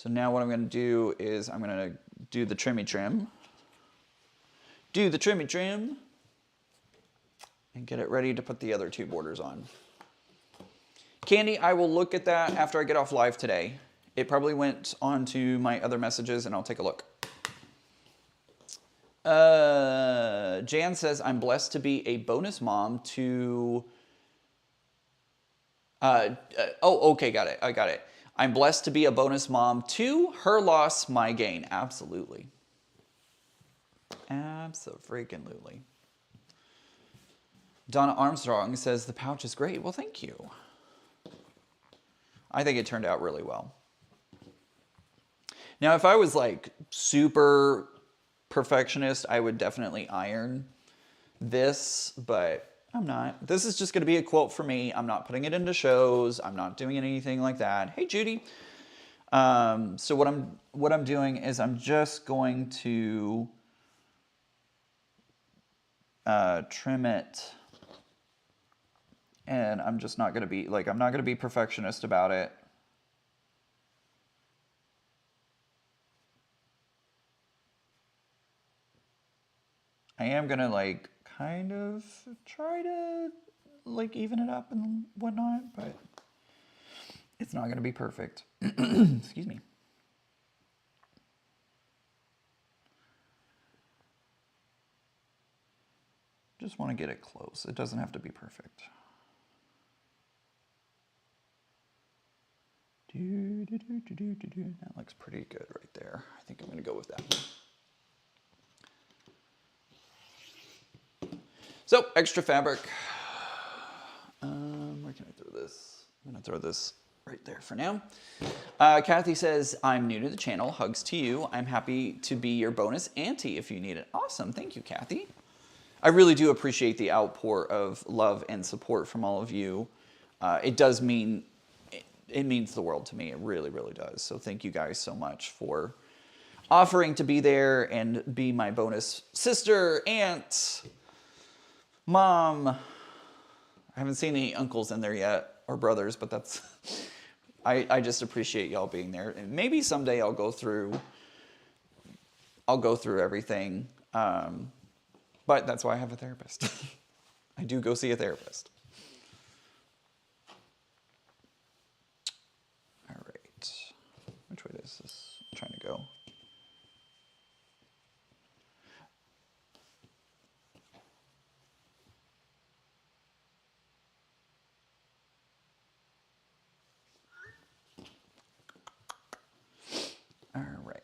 now what I'm going to do is I'm going to do the trimmy trim. Do the trimmy trim. And get it ready to put the other 2 borders on. Candy, I will look at that after I get off live today. It probably went on to my other messages, and I'll take a look. Jan says, I'm blessed to be a bonus mom to... oh, okay, got it. I got it. I'm blessed to be a bonus mom to her loss, my gain. Absolutely. Absolutely. Donna Armstrong says, the pouch is great. Well, thank you. I think it turned out really well. Now, if I was like super perfectionist, I would definitely iron this, but I'm not. This is just going to be a quote for me. I'm not putting it into shows. I'm not doing anything like that. Hey, Judy. So what I'm doing is I'm just going to trim it. And I'm just not going to be, I'm not going to be perfectionist about it. I am going to, kind of try to, even it up and whatnot, but it's not going to be perfect. Excuse me. Just want to get it close. It doesn't have to be perfect. That looks pretty good right there. I think I'm going to go with that. So, extra fabric. Where can I throw this? I'm going to throw this right there for now. Kathy says, I'm new to the channel. Hugs to you. I'm happy to be your bonus auntie if you need it. Awesome. Thank you, Kathy. I really do appreciate the outpour of love and support from all of you. It does mean... It means the world to me. It really, really does. So thank you guys so much for offering to be there and be my bonus sister, aunt, mom. I haven't seen any uncles in there yet, or brothers, but that's... I just appreciate y'all being there. And maybe someday I'll go through everything. But that's why I have a therapist. I do go see a therapist. Which way is this trying to go? All right.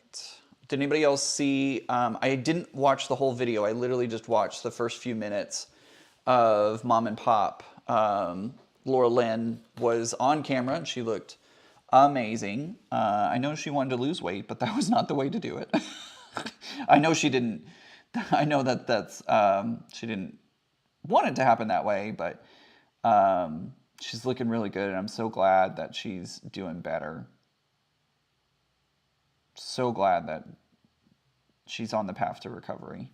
Did anybody else see? I didn't watch the whole video. I literally just watched the first few minutes of Mom and Pop, Laura Lynn was on camera and she looked amazing. I know she wanted to lose weight, but that was not the way to do it. I know she didn't. I know that's she didn't want it to happen that way, but she's looking really good, and I'm so glad that she's doing better. So glad that she's on the path to recovery.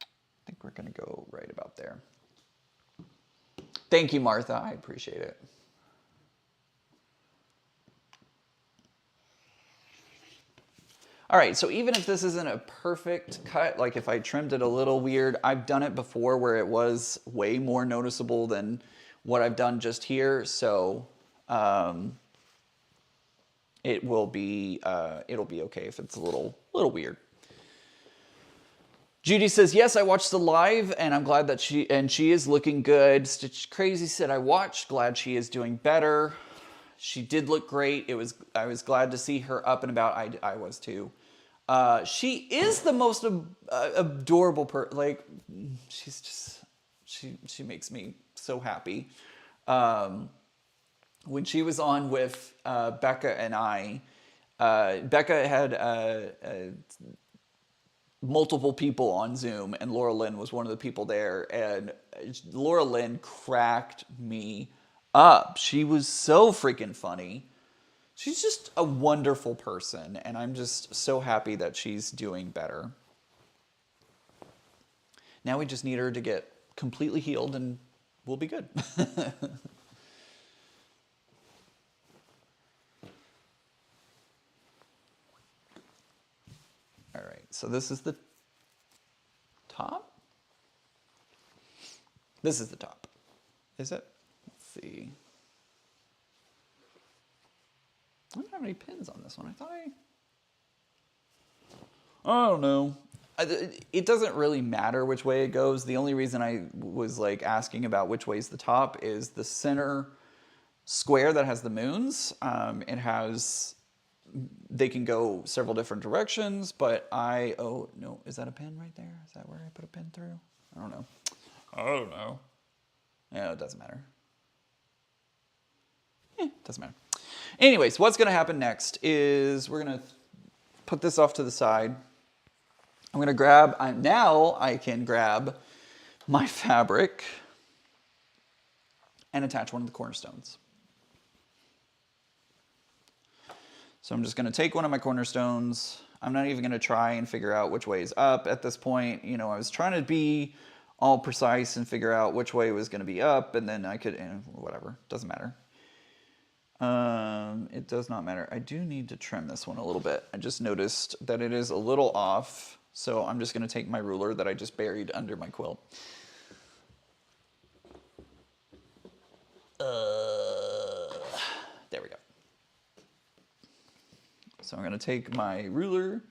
I think we're going to go right about there. Thank you, Martha. I appreciate it. All right, so even if this isn't a perfect cut, like if I trimmed it a little weird, I've done it before where it was way more noticeable than what I've done just here. So it'll be okay if it's a little weird. Judy says, yes, I watched the live and I'm glad that she is looking good. Stitch Crazy said, I watched, glad she is doing better. She did look great. I was glad to see her up and about. I was too. She is the most adorable person. Like, she's just, she makes me so happy. When she was on with Becca and I, Becca had multiple people on Zoom, and Laura Lynn was one of the people there, and Laura Lynn cracked me up. She was so freaking funny. She's just a wonderful person, and I'm just so happy that she's doing better. Now we just need her to get completely healed, and we'll be good. All right, so this is the top. This is the top. Is it? Let's see. I don't have any pins on this one. I don't know. It doesn't really matter which way it goes. The only reason I was like asking about which way is the top is the center square that has the moons. They can go several different directions, but oh no, is that a pin right there? Is that where I put a pin through? I don't know. Yeah, it doesn't matter. Doesn't matter. Anyways, what's going to happen next is we're going to put this off to the side. I'm going to grab, now I can grab my fabric and attach one of the cornerstones. So I'm just going to take one of my cornerstones. I'm not even going to try and figure out which way is up at this point. You know, I was trying to be all precise and figure out which way was going to be up, and then I could, whatever, doesn't matter. It does not matter. I do need to trim this one a little bit. I just noticed that it is a little off, so I'm just going to take my ruler that I just buried under my quilt. There we go. So I'm going to take my ruler,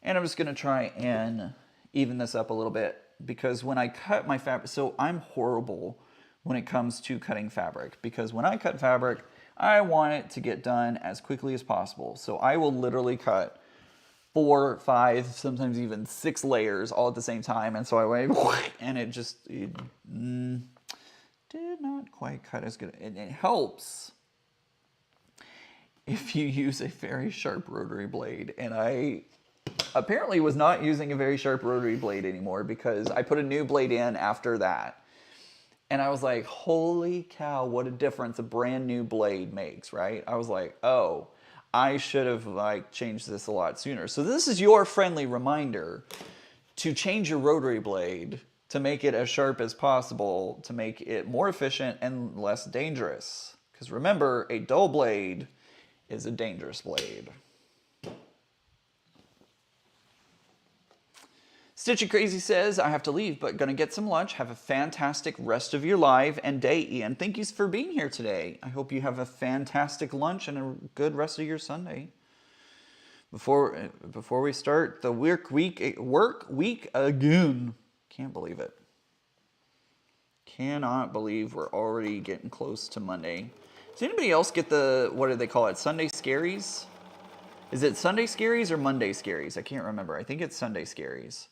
and I'm just going to try and even this up a little bit, because when I cut my fabric, so I'm horrible when it comes to cutting fabric, because when I cut fabric, I want it to get done as quickly as possible. So I will literally cut 4, 5, sometimes even 6 layers all at the same time. And so I went, and it did not quite cut as good. And it helps if you use a very sharp rotary blade. And I apparently was not using a very sharp rotary blade anymore, because I put a new blade in after that. And I was like, holy cow, what a difference a brand new blade makes, right? I was like, oh, I should have changed this a lot sooner. So this is your friendly reminder to change your rotary blade to make it as sharp as possible, to make it more efficient and less dangerous. Because remember, a dull blade is a dangerous blade. Stitchy Crazy says, I have to leave, but gonna get some lunch. Have a fantastic rest of your live and day, Ian. Thank you for being here today. I hope you have a fantastic lunch and a good rest of your Sunday. Before we start the work week again. Can't believe it. Cannot believe we're already getting close to Monday. Does anybody else get the, what do they call it, Sunday scaries? Is it Sunday Scaries or Monday Scaries? I can't remember. I think it's Sunday Scaries.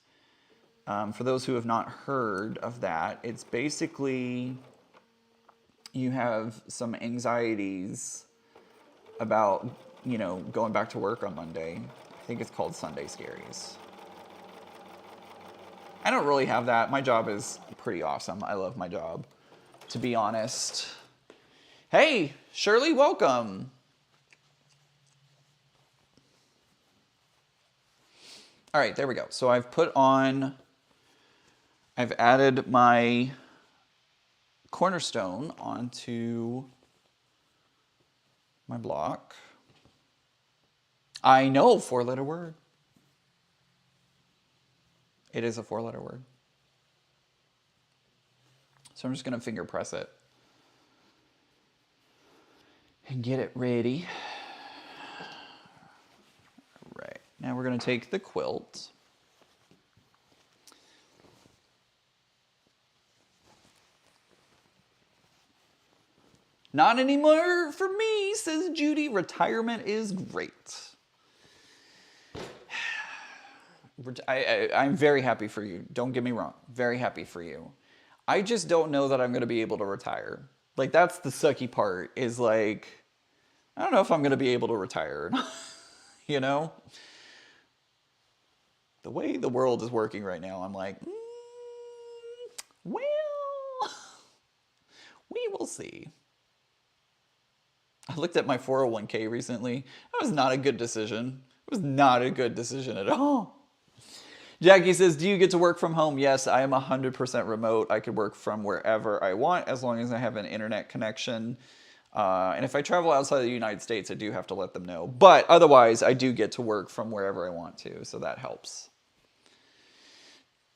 For those who have not heard of that, it's basically you have some anxieties about, you know, going back to work on Monday. I think it's called Sunday Scaries. I don't really have that. My job is pretty awesome. I love my job, to be honest. Hey, Shirley, welcome. All right, there we go. So I've added my cornerstone onto my block. I know, 4-letter word. It is a 4-letter word. So I'm just going to finger press it and get it ready. All right, now we're going to take the quilt. Not anymore for me, says Judy. Retirement is great. I'm very happy for you. Don't get me wrong. Very happy for you. I just don't know that I'm going to be able to retire. Like, that's the sucky part, is like, I don't know if I'm going to be able to retire. You know? The way the world is working right now, I'm like, well, we will see. I looked at my 401k recently. That was not a good decision. It was not a good decision at all. Jackie says, do you get to work from home? Yes, I am 100% remote. I could work from wherever I want as long as I have an internet connection. And if I travel outside of the United States, I do have to let them know. But otherwise, I do get to work from wherever I want to, so that helps.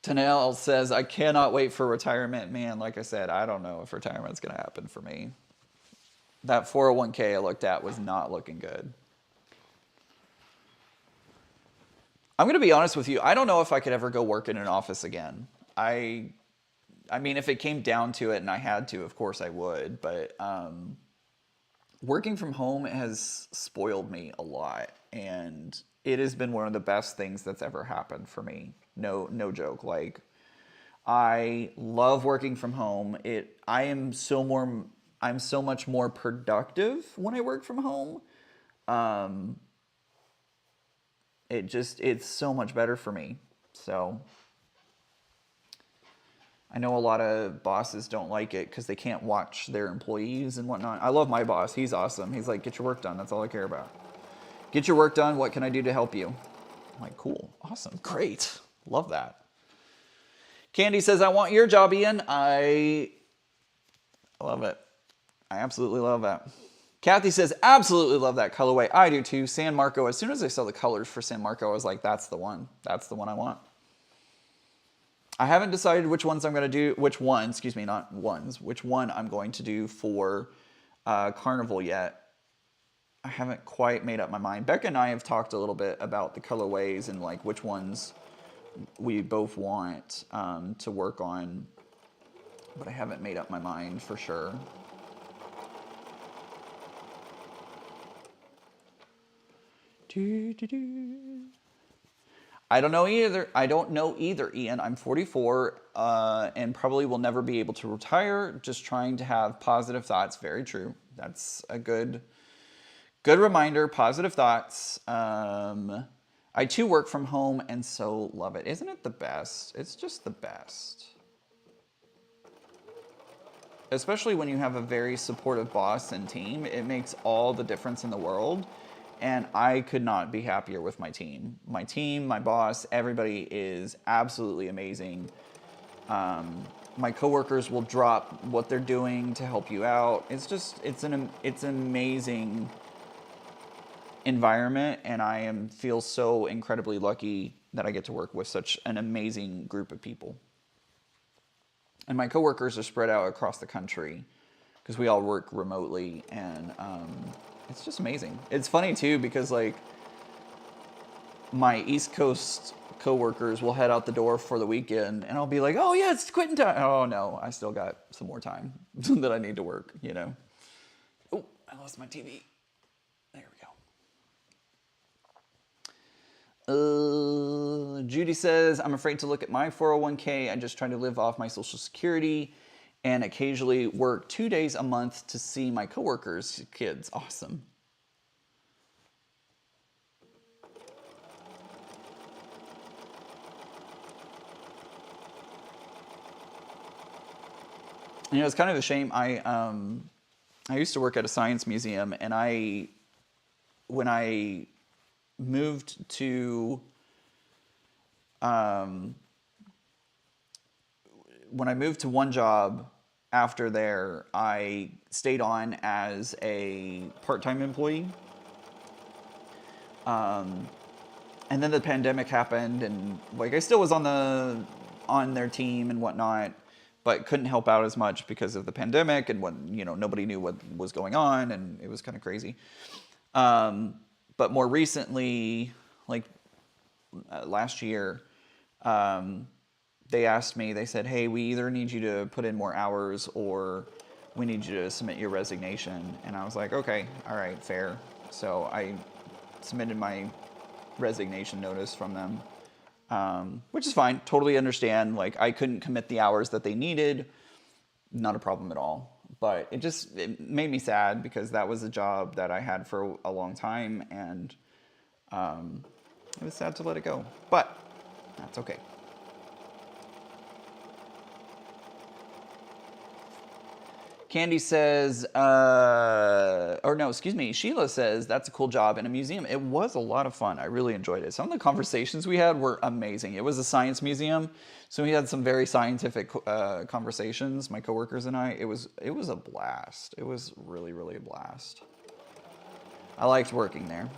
Tanel says, I cannot wait for retirement. Man, like I said, I don't know if retirement's going to happen for me. That 401k I looked at was not looking good. I'm going to be honest with you. I don't know if I could ever go work in an office again. I mean, if it came down to it and I had to, of course I would. But working from home has spoiled me a lot. And it has been one of the best things that's ever happened for me. No joke. Like, I love working from home. I'm so much more productive when I work from home. It's so much better for me. So I know a lot of bosses don't like it because they can't watch their employees and whatnot. I love my boss. He's awesome. He's like, get your work done. That's all I care about. Get your work done. What can I do to help you? I'm like, cool. Awesome. Great. Love that. Candy says, I want your job, Ian. I love it. I absolutely love that. Kathy says, absolutely love that colorway. I do too. San Marco, as soon as I saw the colors for San Marco, I was like, that's the one. That's the one I want. I haven't decided which one I'm going to do for Carnival yet. I haven't quite made up my mind. Becca and I have talked a little bit about the colorways and like which ones we both want to work on, but I haven't made up my mind for sure. I don't know either, Ian. I'm 44 and probably will never be able to retire. Just trying to have positive thoughts. Very true. That's a good reminder. Positive thoughts. I too work from home and so love it. Isn't it the best? It's just the best. Especially when you have a very supportive boss and team. It makes all the difference in the world. And I could not be happier with my team. My team, my boss, everybody is absolutely amazing. My coworkers will drop what they're doing to help you out. It's an amazing environment, and I feel so incredibly lucky that I get to work with such an amazing group of people. And my coworkers are spread out across the country because we all work remotely, and it's just amazing. It's funny too because like my East Coast coworkers will head out the door for the weekend and I'll be like, oh yeah, it's quitting time. Oh no, I still got some more time that I need to work, you know. Oh, I lost my TV. There we go. Judy says, I'm afraid to look at my 401k. I just try to live off my Social Security and occasionally work 2 days a month to see my coworkers' kids. Awesome. You know, it's kind of a shame. I used to work at a science museum, and when I moved to one job after there, I stayed on as a part-time employee. And then the pandemic happened, and like I still was on their team and whatnot, but couldn't help out as much because of the pandemic and nobody knew what was going on, and it was kind of crazy. But more recently, like last year, they asked me, they said, hey, we either need you to put in more hours or we need you to submit your resignation. And I was like, okay, all right, fair. So I submitted my resignation notice from them, which is fine. Totally understand. Like, I couldn't commit the hours that they needed. Not a problem at all. But it made me sad because that was a job that I had for a long time, and it was sad to let it go. But that's okay. Candy says, Sheila says, that's a cool job in a museum. It was a lot of fun. I really enjoyed it. Some of the conversations we had were amazing. It was a science museum, so we had some very scientific conversations, my coworkers and I. It was a blast. It was really, really a blast. I liked working there.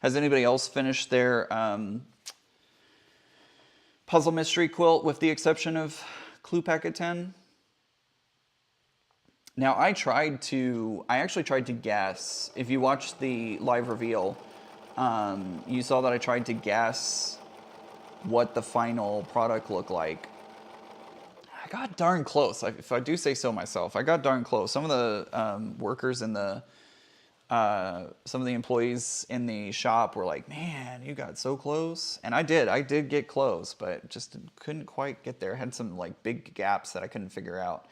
Has anybody else finished their puzzle mystery quilt with the exception of Clue Packet 10? Now I actually tried to guess. If you watched the live reveal, you saw that I tried to guess what the final product looked like. I got darn close. If I do say so myself, I got darn close. Some of the workers in some of the employees in the shop were like, man, you got so close. And I did get close, but just couldn't quite get there. Had some like big gaps that I couldn't figure out.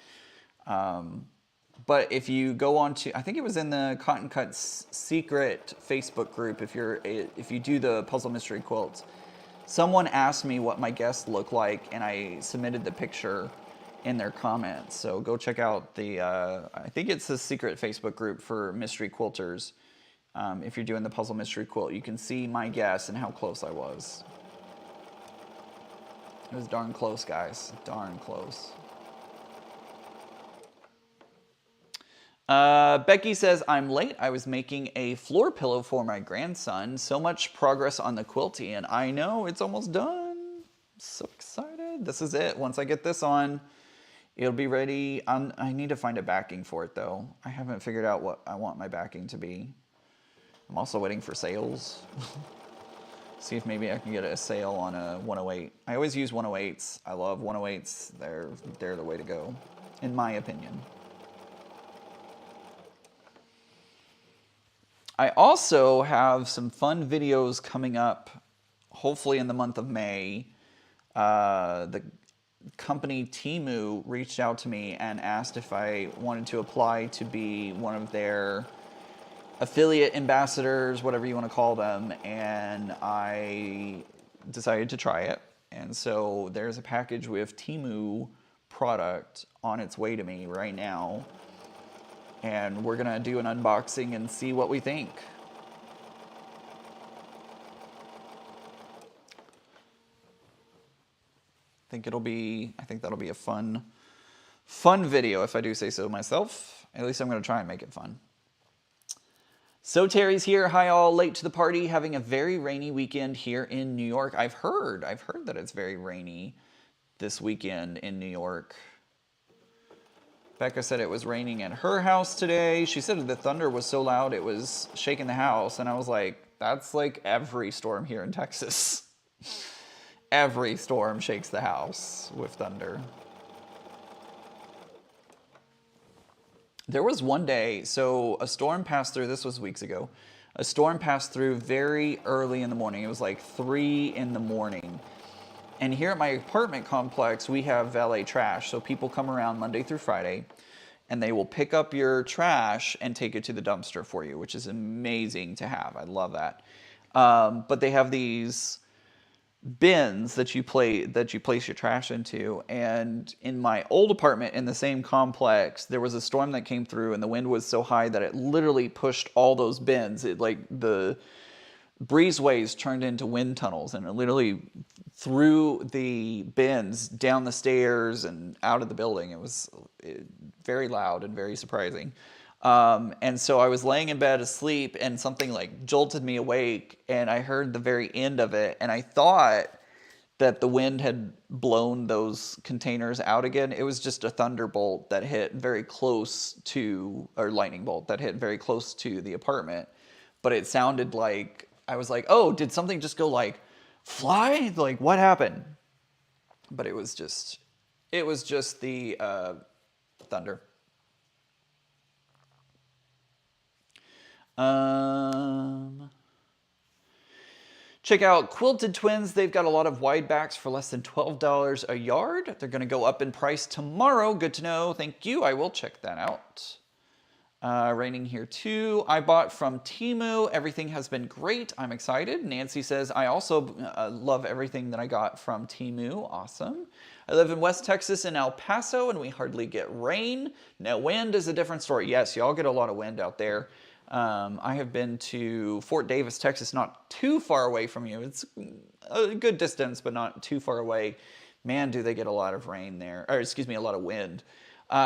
But if you go on to, I think it was in the Cotton Cuts secret Facebook group, if you do the puzzle mystery quilts, someone asked me what my guests look like, and I submitted the picture in their comments. So go check out I think it's the secret Facebook group for mystery quilters. If you're doing the puzzle mystery quilt, you can see my guess and how close I was. It was darn close, guys. Darn close. Becky says, I'm late. I was making a floor pillow for my grandson. So much progress on the quilty, and I know it's almost done. So excited. This is it. Once I get this on, it'll be ready. I need to find a backing for it, though. I haven't figured out what I want my backing to be. I'm also waiting for sales. See if maybe I can get a sale on a 108. I always use 108s. I love 108s. They're the way to go, in my opinion. I also have some fun videos coming up, hopefully in the month of May. The company Temu reached out to me and asked if I wanted to apply to be one of their affiliate ambassadors, whatever you want to call them, and I decided to try it. And so there's a package with Temu product on its way to me right now, and we're gonna do an unboxing and see what we think. I think that'll be a fun video, if I do say so myself. At least I'm gonna try and make it fun. So Terry's here. Hi all, late to the party, having a very rainy weekend here in New York. I've heard that it's very rainy this weekend in New York. Becca said it was raining at her house today. She said the thunder was so loud it was shaking the house, and I was like, that's like every storm here in Texas. Every storm shakes the house with thunder. There was one day, so a storm passed through, this was weeks ago. A storm passed through very early in the morning. It was like 3 in the morning. And here at my apartment complex, we have valet trash. So people come around Monday through Friday, and they will pick up your trash and take it to the dumpster for you, which is amazing to have. I love that. But they have these bins that you place your trash into. And in my old apartment in the same complex, there was a storm that came through, and the wind was so high that it literally pushed all those bins. It, like, the breezeways turned into wind tunnels, and it literally threw the bins down the stairs and out of the building. It was very loud and very surprising. And so I was laying in bed asleep, and something like jolted me awake, and I heard the very end of it, and I thought that the wind had blown those containers out again. It was just a thunderbolt that hit very close to, or lightning bolt that hit very close to the apartment. But it sounded like, I was like, oh, did something just go like fly? Like, what happened? But it was just the thunder. Check out Quilted Twins. They've got a lot of wide backs for less than $12 a yard. They're going to go up in price tomorrow. Good to know. Thank you. I will check that out. Raining here too. I bought from Temu. Everything has been great. I'm excited. Nancy says, I also love everything that I got from Temu. Awesome. I live in West Texas in El Paso, and we hardly get rain. Now, wind is a different story. Yes, y'all get a lot of wind out there. I have been to Fort Davis, Texas, not too far away from you. It's a good distance, but not too far away. Man, do they get a lot of rain there, or excuse me, a lot of wind.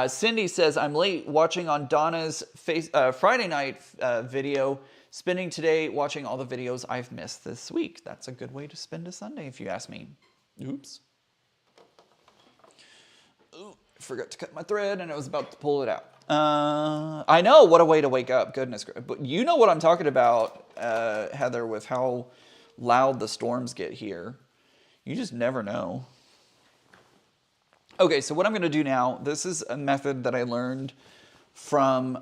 Cindy says, I'm late watching on Donna's Friday night video, spending today watching all the videos I've missed this week. That's a good way to spend a Sunday, if you ask me. Oops. Ooh, I forgot to cut my thread, and I was about to pull it out. I know, what a way to wake up. Goodness. But you know what I'm talking about, Heather, with how loud the storms get here. You just never know. Okay, so what I'm going to do now, this is a method that I learned from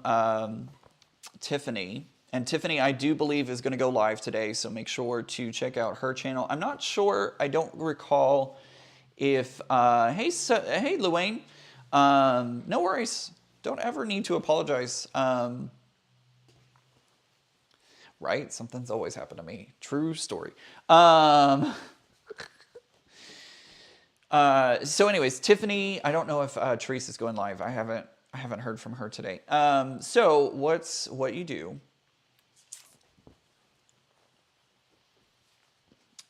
Tiffany. And Tiffany, I do believe, is going to go live today, so make sure to check out her channel. I'm not sure, I don't recall if, hey, Luane, no worries. Don't ever need to apologize. Right? Something's always happened to me. True story. So anyways, Tiffany, I don't know if Teresa's going live. I haven't heard from her today. So what you do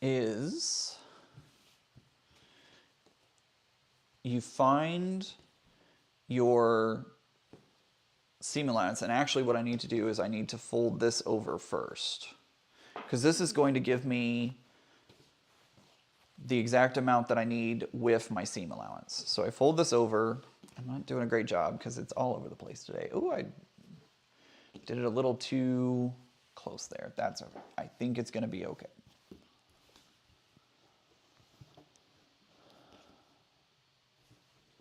is you find your seam allowance, and actually what I need to do is I need to fold this over first, because this is going to give me the exact amount that I need with my seam allowance. So I fold this over. I'm not doing a great job because it's all over the place today. Oh, I did it a little too close there. That's okay. I think it's going to be okay.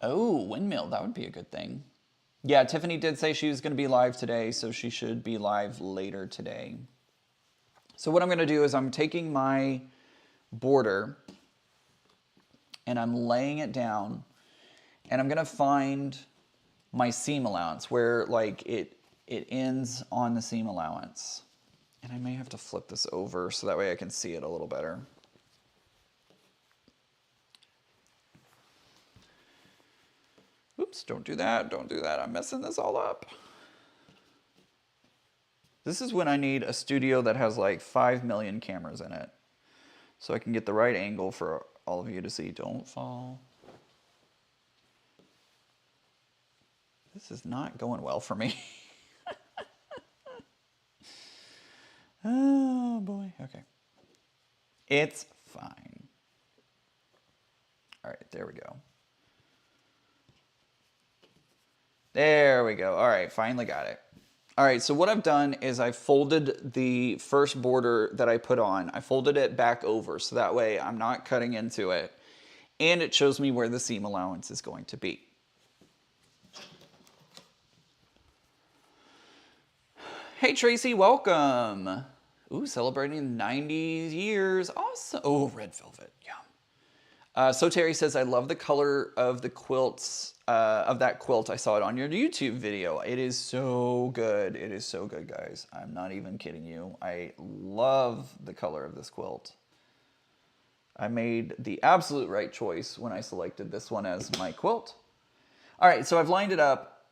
Oh, windmill, that would be a good thing. Yeah, Tiffany did say she was going to be live today, so she should be live later today. So what I'm going to do is I'm taking my border and I'm laying it down, and I'm going to find my seam allowance where like it ends on the seam allowance. And I may have to flip this over so that way I can see it a little better. Oops, don't do that, don't do that. I'm messing this all up. This is when I need a studio that has like 5 million cameras in it, so I can get the right angle for all of you to see. Don't fall. This is not going well for me. Oh boy, okay. It's fine. All right, there we go. There we go. All right, finally got it. All right, so what I've done is I folded the first border that I put on. I folded it back over so that way I'm not cutting into it. And it shows me where the seam allowance is going to be. Hey Tracy, welcome. Ooh, celebrating 90 years. Awesome. Oh, red velvet. Yum. So Terry says, I love the color of the quilts, of that quilt. I saw it on your YouTube video. It is so good. It is so good, guys. I'm not even kidding you. I love the color of this quilt. I made the absolute right choice when I selected this one as my quilt. All right, so I've lined it up.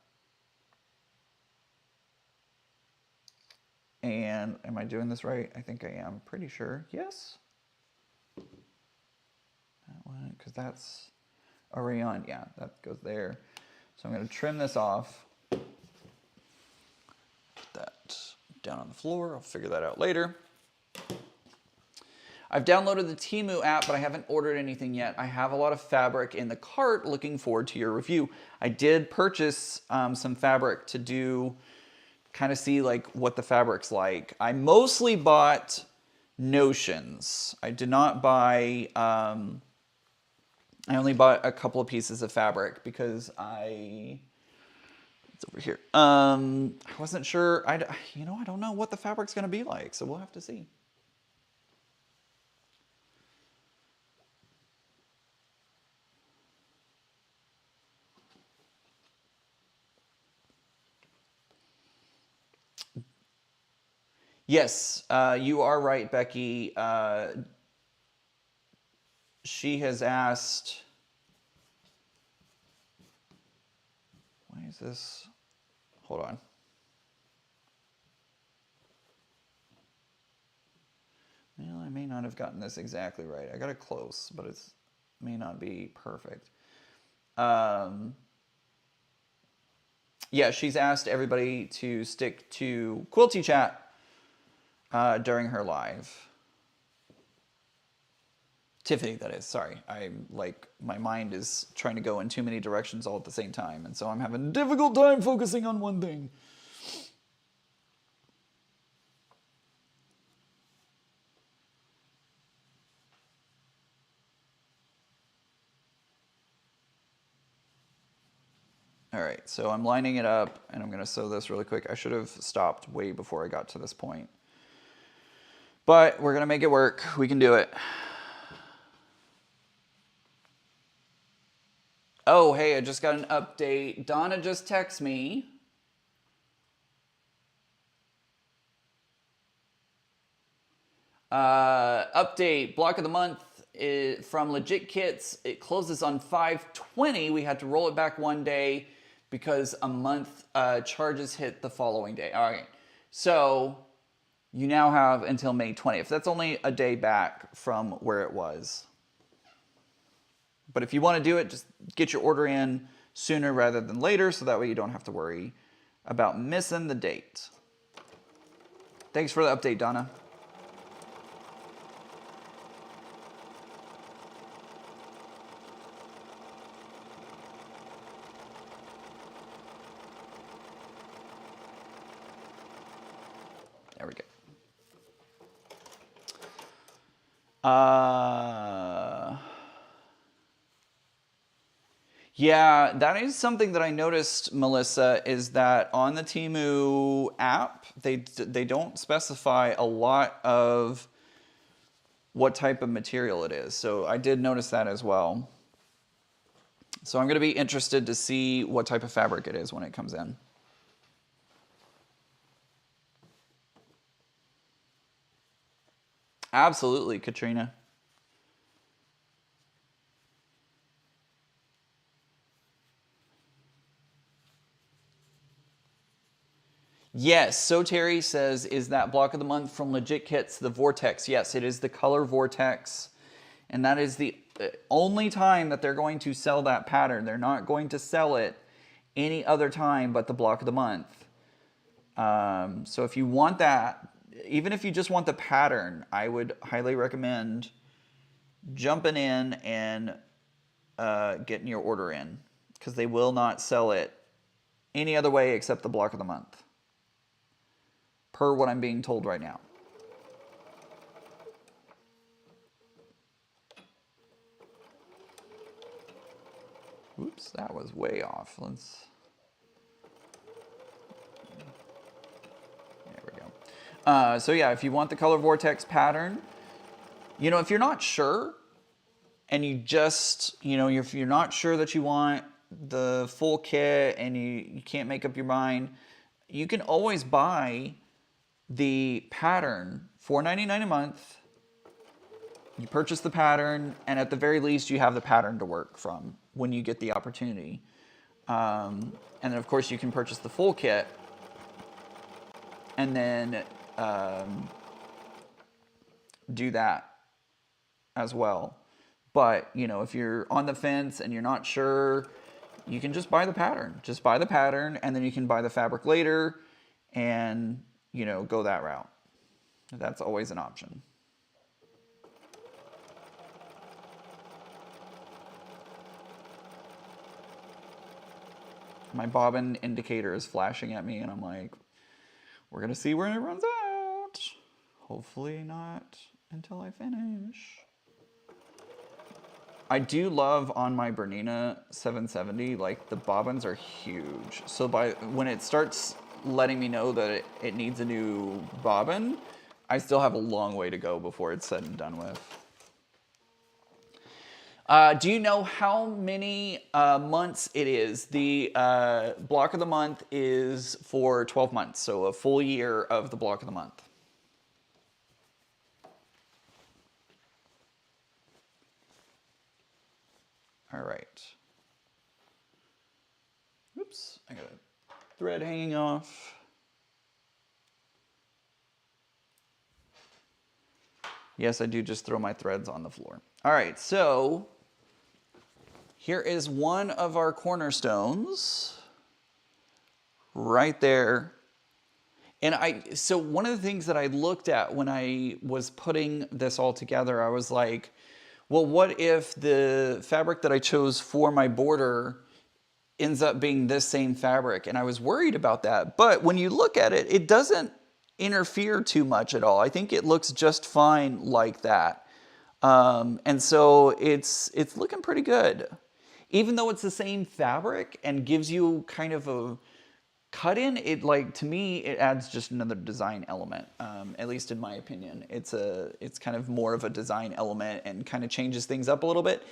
And am I doing this right? I think I am. Pretty sure. Yes. That one, because that's a rayon. Yeah, that goes there. So I'm going to trim this off. Put that down on the floor. I'll figure that out later. I've downloaded the Temu app, but I haven't ordered anything yet. I have a lot of fabric in the cart. Looking forward to your review. I did purchase some fabric to do, kind of see like what the fabric's like. I mostly bought notions. I did not buy, I only bought a couple of pieces of fabric because it's over here. I wasn't sure, I don't know what the fabric's gonna be like, so we'll have to see. Yes, you are right, Becky. She has asked, why is this? Hold on. Well, I may not have gotten this exactly right. I got it close, but it may not be perfect. Yeah, she's asked everybody to stick to Quilty Chat during her live. Tiffany, that is, sorry. My mind is trying to go in too many directions all at the same time, and so I'm having a difficult time focusing on one thing. All right, so I'm lining it up, and I'm gonna sew this really quick. I should have stopped way before I got to this point. But we're gonna make it work. We can do it. Oh, hey, I just got an update. Donna just texted me. Update, block of the month from Legit Kits. It closes on 5/20. We had to roll it back one day because a month charges hit the following day. All right, so you now have until May 20th. That's only a day back from where it was. But if you want to do it, just get your order in sooner rather than later, so that way you don't have to worry about missing the date. Thanks for the update, Donna. There we go. Yeah, that is something that I noticed, Melissa, is that on the Temu app, they don't specify a lot of what type of material it is. So I did notice that as well. So I'm going to be interested to see what type of fabric it is when it comes in. Absolutely, Katrina. Yes, so Terry says, is that block of the month from Legit Kits the Vortex? Yes, it is the color Vortex. And that is the only time that they're going to sell that pattern. They're not going to sell it any other time but the block of the month. So if you want that, even if you just want the pattern, I would highly recommend jumping in and getting your order in, because they will not sell it any other way except the block of the month. per what I'm being told right now. Oops, that was way off. There we go. So yeah, if you want the color vortex pattern, you know, if you're not sure and you just, you know, if you're not sure that you want the full kit and you can't make up your mind, you can always buy the pattern, $4.99 a month. You purchase the pattern, and at the very least, you have the pattern to work from when you get the opportunity. And then, of course, you can purchase the full kit, and then do that as well. But, you know, if you're on the fence and you're not sure, you can just buy the pattern. Just buy the pattern, and then you can buy the fabric later and, you know, go that route. That's always an option. My bobbin indicator is flashing at me, and I'm like, we're going to see when it runs out. Hopefully not until I finish. I do love on my Bernina 770, like the bobbins are huge. So when it starts letting me know that it needs a new bobbin, I still have a long way to go before it's said and done with. Do you know how many months it is? The block of the month is for 12 months, so a full year of the block of the month. All right. Oops, I got a thread hanging off. Yes, I do just throw my threads on the floor. All right, so here is one of our cornerstones right there. And so one of the things that I looked at when I was putting this all together, I was like, well, what if the fabric that I chose for my border ends up being this same fabric? And I was worried about that. But when you look at it, it doesn't interfere too much at all. I think it looks just fine like that. And so it's looking pretty good. Even though it's the same fabric and gives you kind of a cut in, it, like, to me, it adds just another design element, at least in my opinion. It's kind of more of a design element and kind of changes things up a little bit.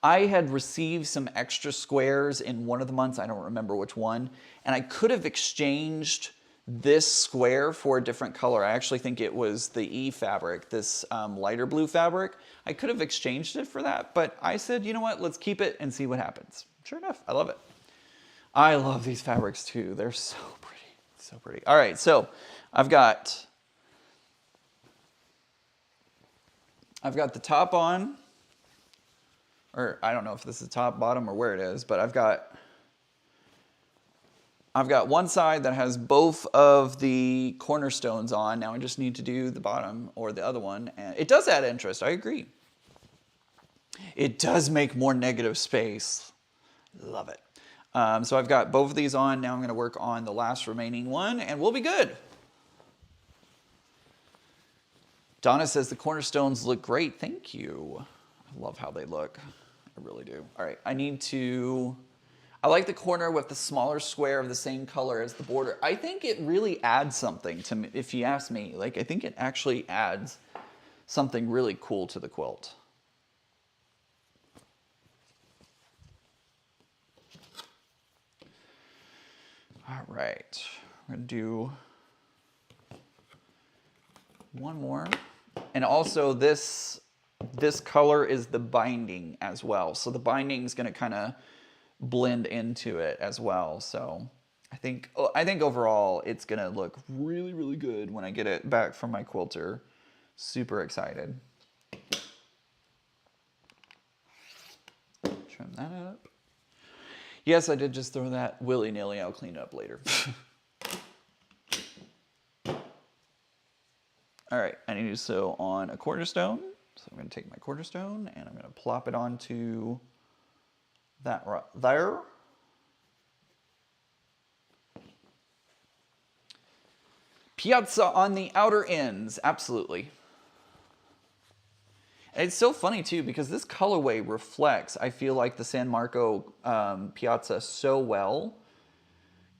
I had received some extra squares in one of the months, I don't remember which one, and I could have exchanged this square for a different color. I actually think it was the E fabric, this lighter blue fabric. I could have exchanged it for that, but I said, you know what, let's keep it and see what happens. Sure enough, I love it. I love these fabrics too. They're so pretty, so pretty. All right, so I've got the top on, or I don't know if this is top, bottom, or where it is, but I've got one side that has both of the cornerstones on. Now I just need to do the bottom or the other one, and it does add interest, I agree. It does make more negative space. Love it. So I've got both of these on. Now I'm going to work on the last remaining one, and we'll be good. Donna says the cornerstones look great. Thank you. I love how they look. I really do. All right, I like the corner with the smaller square of the same color as the border. I think it really adds something to me, if you ask me. Like, I think it actually adds something really cool to the quilt. All right, I'm gonna do one more. And also this color is the binding as well. So the binding is gonna kind of blend into it as well. So I think overall it's gonna look really, really good when I get it back from my quilter. Super excited. Trim that up. Yes, I did just throw that willy-nilly. I'll clean it up later. All right, I need to sew on a cornerstone. So I'm going to take my cornerstone and I'm going to plop it onto that right there. Piazza on the outer ends, absolutely. And it's so funny too because this colorway reflects, I feel like, the San Marco Piazza so well,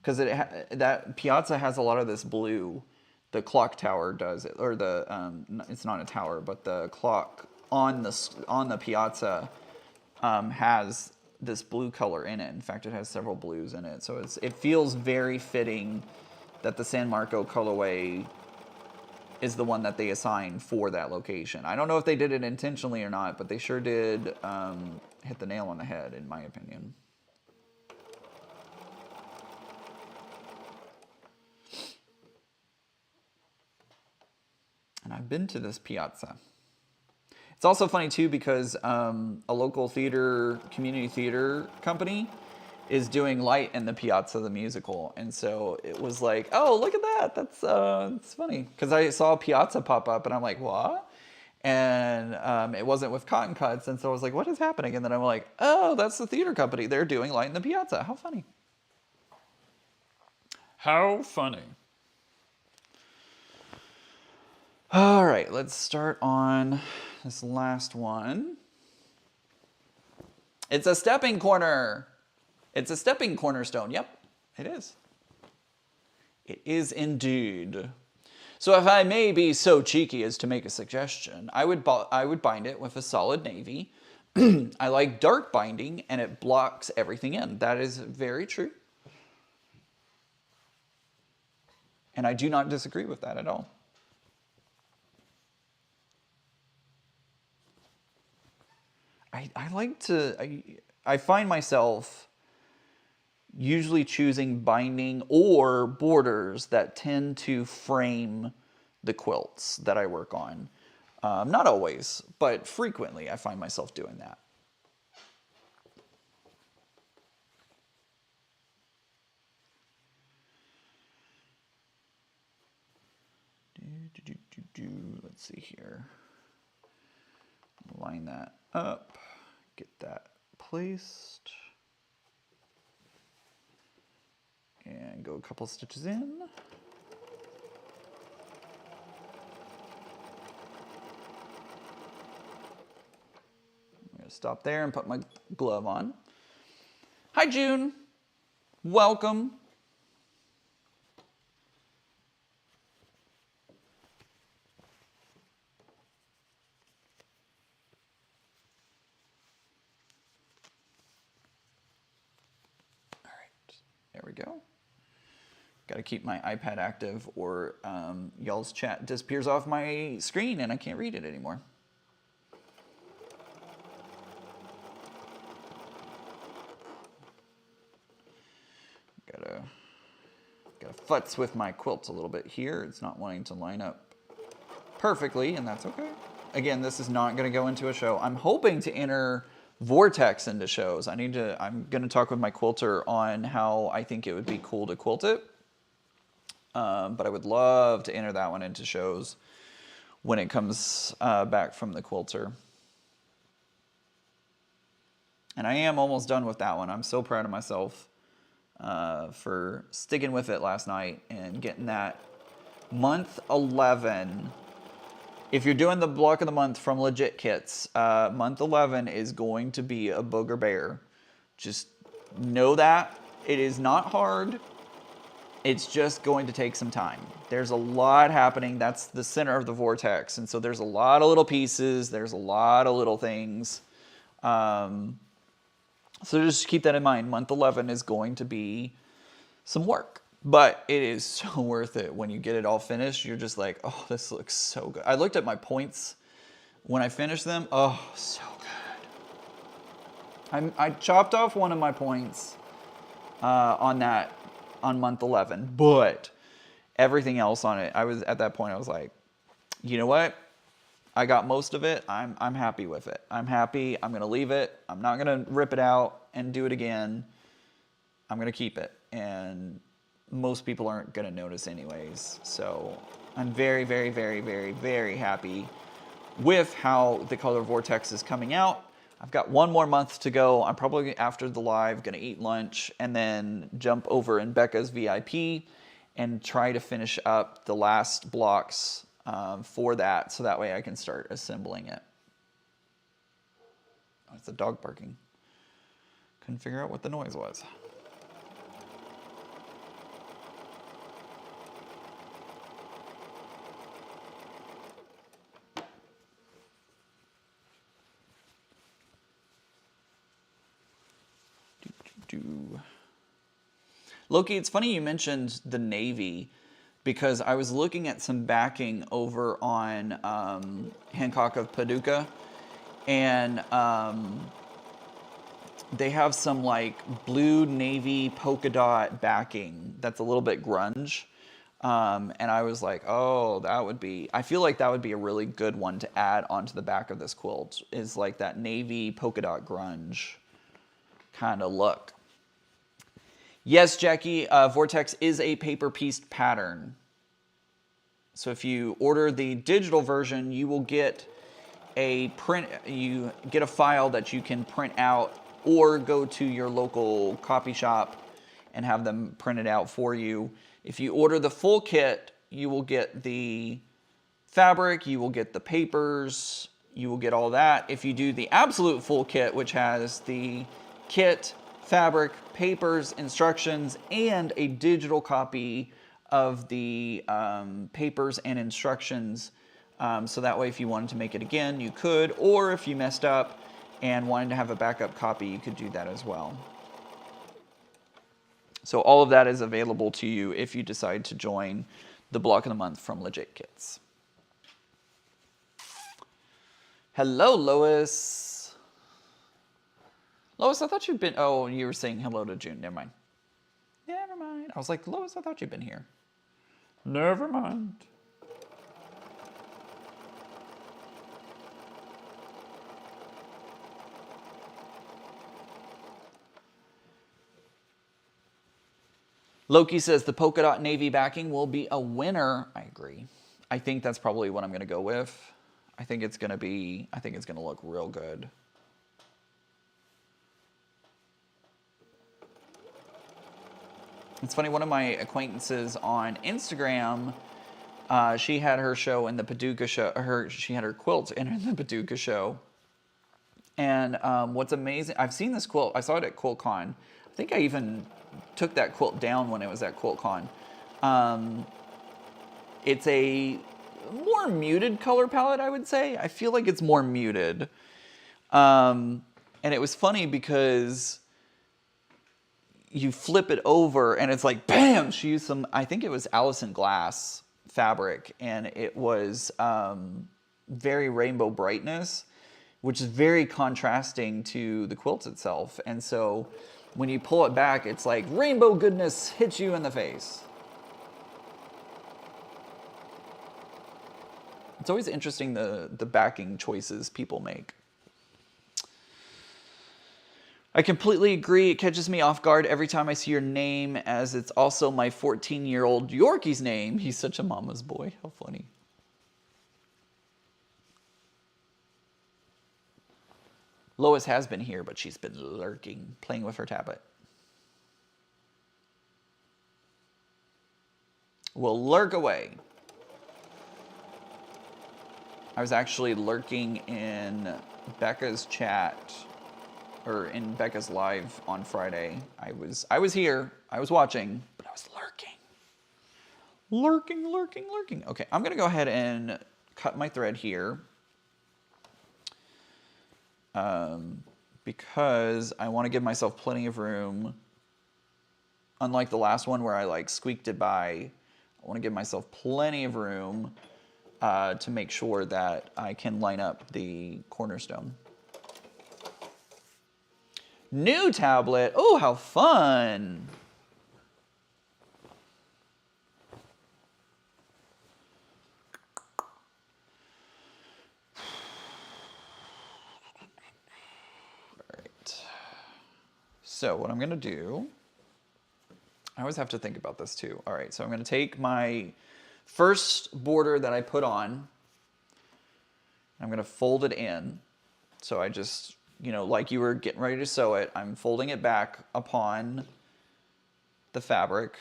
because that Piazza has a lot of this blue. The clock tower does it, or it's not a tower, but the clock on the Piazza has this blue color in it. In fact, it has several blues in it, so it feels very fitting that the San Marco colorway is the one that they assigned for that location. I don't know if they did it intentionally or not, but they sure did hit the nail on the head, in my opinion. And I've been to this Piazza. It's also funny too because a local community theater company is doing light in the Piazza the musical, and so it was like, oh, look at that. That's it's funny because I saw Piazza pop up, and I'm like, what? And it wasn't with Cotton Cuts, and so I was like, what is happening? And then I'm like, oh, that's the theater company. They're doing light in the Piazza. How funny! How funny! All right, let's start on this last one. It's a stepping corner. It's a stepping cornerstone. Yep, it is. It is indeed. So if I may be so cheeky as to make a suggestion, I would bind it with a solid navy. I like dark binding, and it blocks everything in. That is very true. And I do not disagree with that at all. I find myself usually choosing binding or borders that tend to frame the quilts that I work on. Not always, but frequently I find myself doing that. Let's see here. Line that up, get that placed, and go a couple stitches in. I'm going to stop there and put my glove on. Hi, June. Welcome. There we go. Got to keep my iPad active or y'all's chat disappears off my screen and I can't read it anymore. Gotta futz with my quilts a little bit here. It's not wanting to line up perfectly, and that's okay. Again, this is not going to go into a show. I'm hoping to enter Vortex into shows. I'm going to talk with my quilter on how I think it would be cool to quilt it. But I would love to enter that one into shows when it comes back from the quilter. And I am almost done with that one. I'm so proud of myself for sticking with it last night and getting that month 11. If you're doing the block of the month from Legit Kits, month 11 is going to be a booger bear. Just know that. It is not hard. It's just going to take some time. There's a lot happening. That's the center of the vortex. And so there's a lot of little pieces. There's a lot of little things. So just keep that in mind. Month 11 is going to be some work. But it is so worth it. When you get it all finished, you're just like, oh, this looks so good. I looked at my points when I finished them. Oh, so good. I chopped off one of my points on month 11. But everything else on it, at that point, I was like, you know what? I got most of it. I'm happy with it. I'm happy. I'm going to leave it. I'm not going to rip it out and do it again. I'm going to keep it. And most people aren't going to notice anyways. So I'm very, very, very, very, very happy with how the color vortex is coming out. I've got one more month to go. I'm probably, after the live, going to eat lunch and then jump over in Becca's VIP and try to finish up the last blocks for that, so that way I can start assembling it. Oh, it's a dog barking. Couldn't figure out what the noise was. Loki, it's funny you mentioned the Navy, because I was looking at some backing over on Hancock of Paducah, and they have some like blue navy polka dot backing that's a little bit grunge. And I was like, oh, I feel like that would be a really good one to add onto the back of this quilt, is like that navy polka dot grunge kind of look. Yes, Jackie, Vortex is a paper pieced pattern. So if you order the digital version, you will get a file that you can print out, or go to your local copy shop and have them print it out for you. If you order the full kit, you will get the fabric, you will get the papers, you will get all that. If you do the absolute full kit, which has the kit, fabric, papers, instructions, and a digital copy of the papers and instructions, so that way if you wanted to make it again, you could, or if you messed up and wanted to have a backup copy, you could do that as well. So all of that is available to you if you decide to join the Block of the Month from Legit Kits. Hello, Lois. Lois, I thought you'd been... Oh, you were saying hello to June. Never mind. Never mind. I was like, Lois, I thought you'd been here. Never mind. Loki says the polka dot navy backing will be a winner. I agree. I think that's probably what I'm going to go with. I think it's going to look real good. It's funny, one of my acquaintances on Instagram, she had her show in the Paducah show. She had her quilt in the Paducah show. And what's amazing, I've seen this quilt. I saw it at QuiltCon. I think I even took that quilt down when it was at QuiltCon. It's a more muted color palette, I would say. I feel like it's more muted. And it was funny because you flip it over and it's like, bam, she used some, I think it was Allison Glass fabric, and it was very rainbow brightness, which is very contrasting to the quilt itself. And so when you pull it back, it's like rainbow goodness hits you in the face. It's always interesting the backing choices people make. I completely agree. It catches me off guard every time I see your name, as it's also my 14-year-old Yorkie's name. He's such a mama's boy. How funny. Lois has been here, but she's been lurking, playing with her tablet. We'll lurk away. I was actually lurking in Becca's chat, or in Becca's live on Friday. I was here, I was watching, but I was lurking. Lurking. Okay, I'm gonna go ahead and cut my thread here. Because I want to give myself plenty of room. Unlike the last one where I like squeaked it by, I want to give myself plenty of room to make sure that I can line up the cornerstone. New tablet. Oh, how fun. So what I'm going to do, I always have to think about this too. All right, so I'm going to take my first border that I put on, I'm going to fold it in. So I just, like you were getting ready to sew it, I'm folding it back upon the fabric.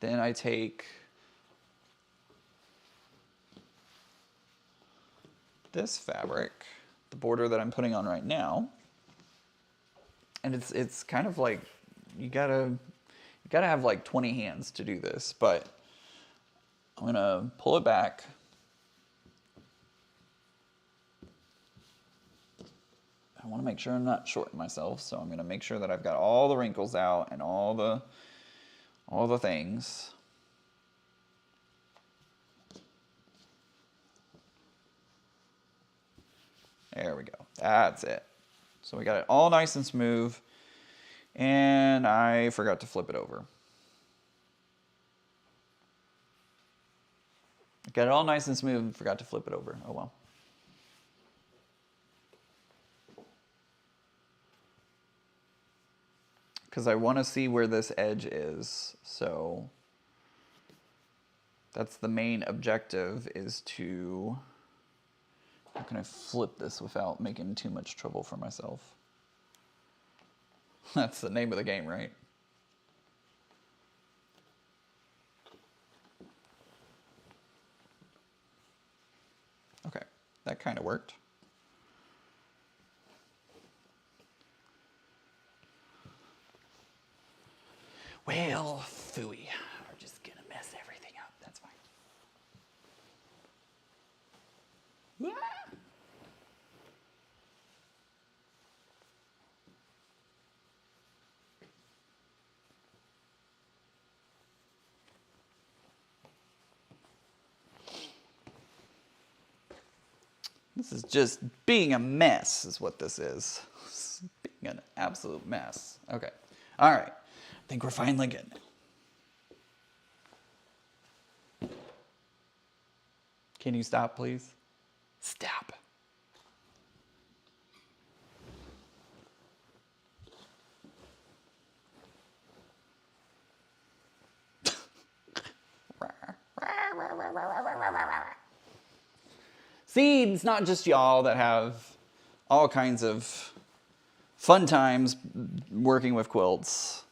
Then I take this fabric, the border that I'm putting on right now, and it's kind of like you gotta have like 20 hands to do this, but I'm gonna pull it back. I want to make sure I'm not shorting myself, so I'm going to make sure that I've got all the wrinkles out and all the things. There we go. That's it. So we got it all nice and smooth, and I forgot to flip it over. Got it all nice and smooth and forgot to flip it over. Oh well. Because I want to see where this edge is, so that's the main objective, is to, how can I flip this without making too much trouble for myself? That's the name of the game, right? Okay, that kind of worked. Well, phooey. We're just gonna mess everything up. That's fine. Ah! This is just being a mess, is what this is. Being an absolute mess. Okay. All right. I think we're finally getting it. Can you stop, please? Stop. See, it's not just y'all that have all kinds of fun times working with quilts.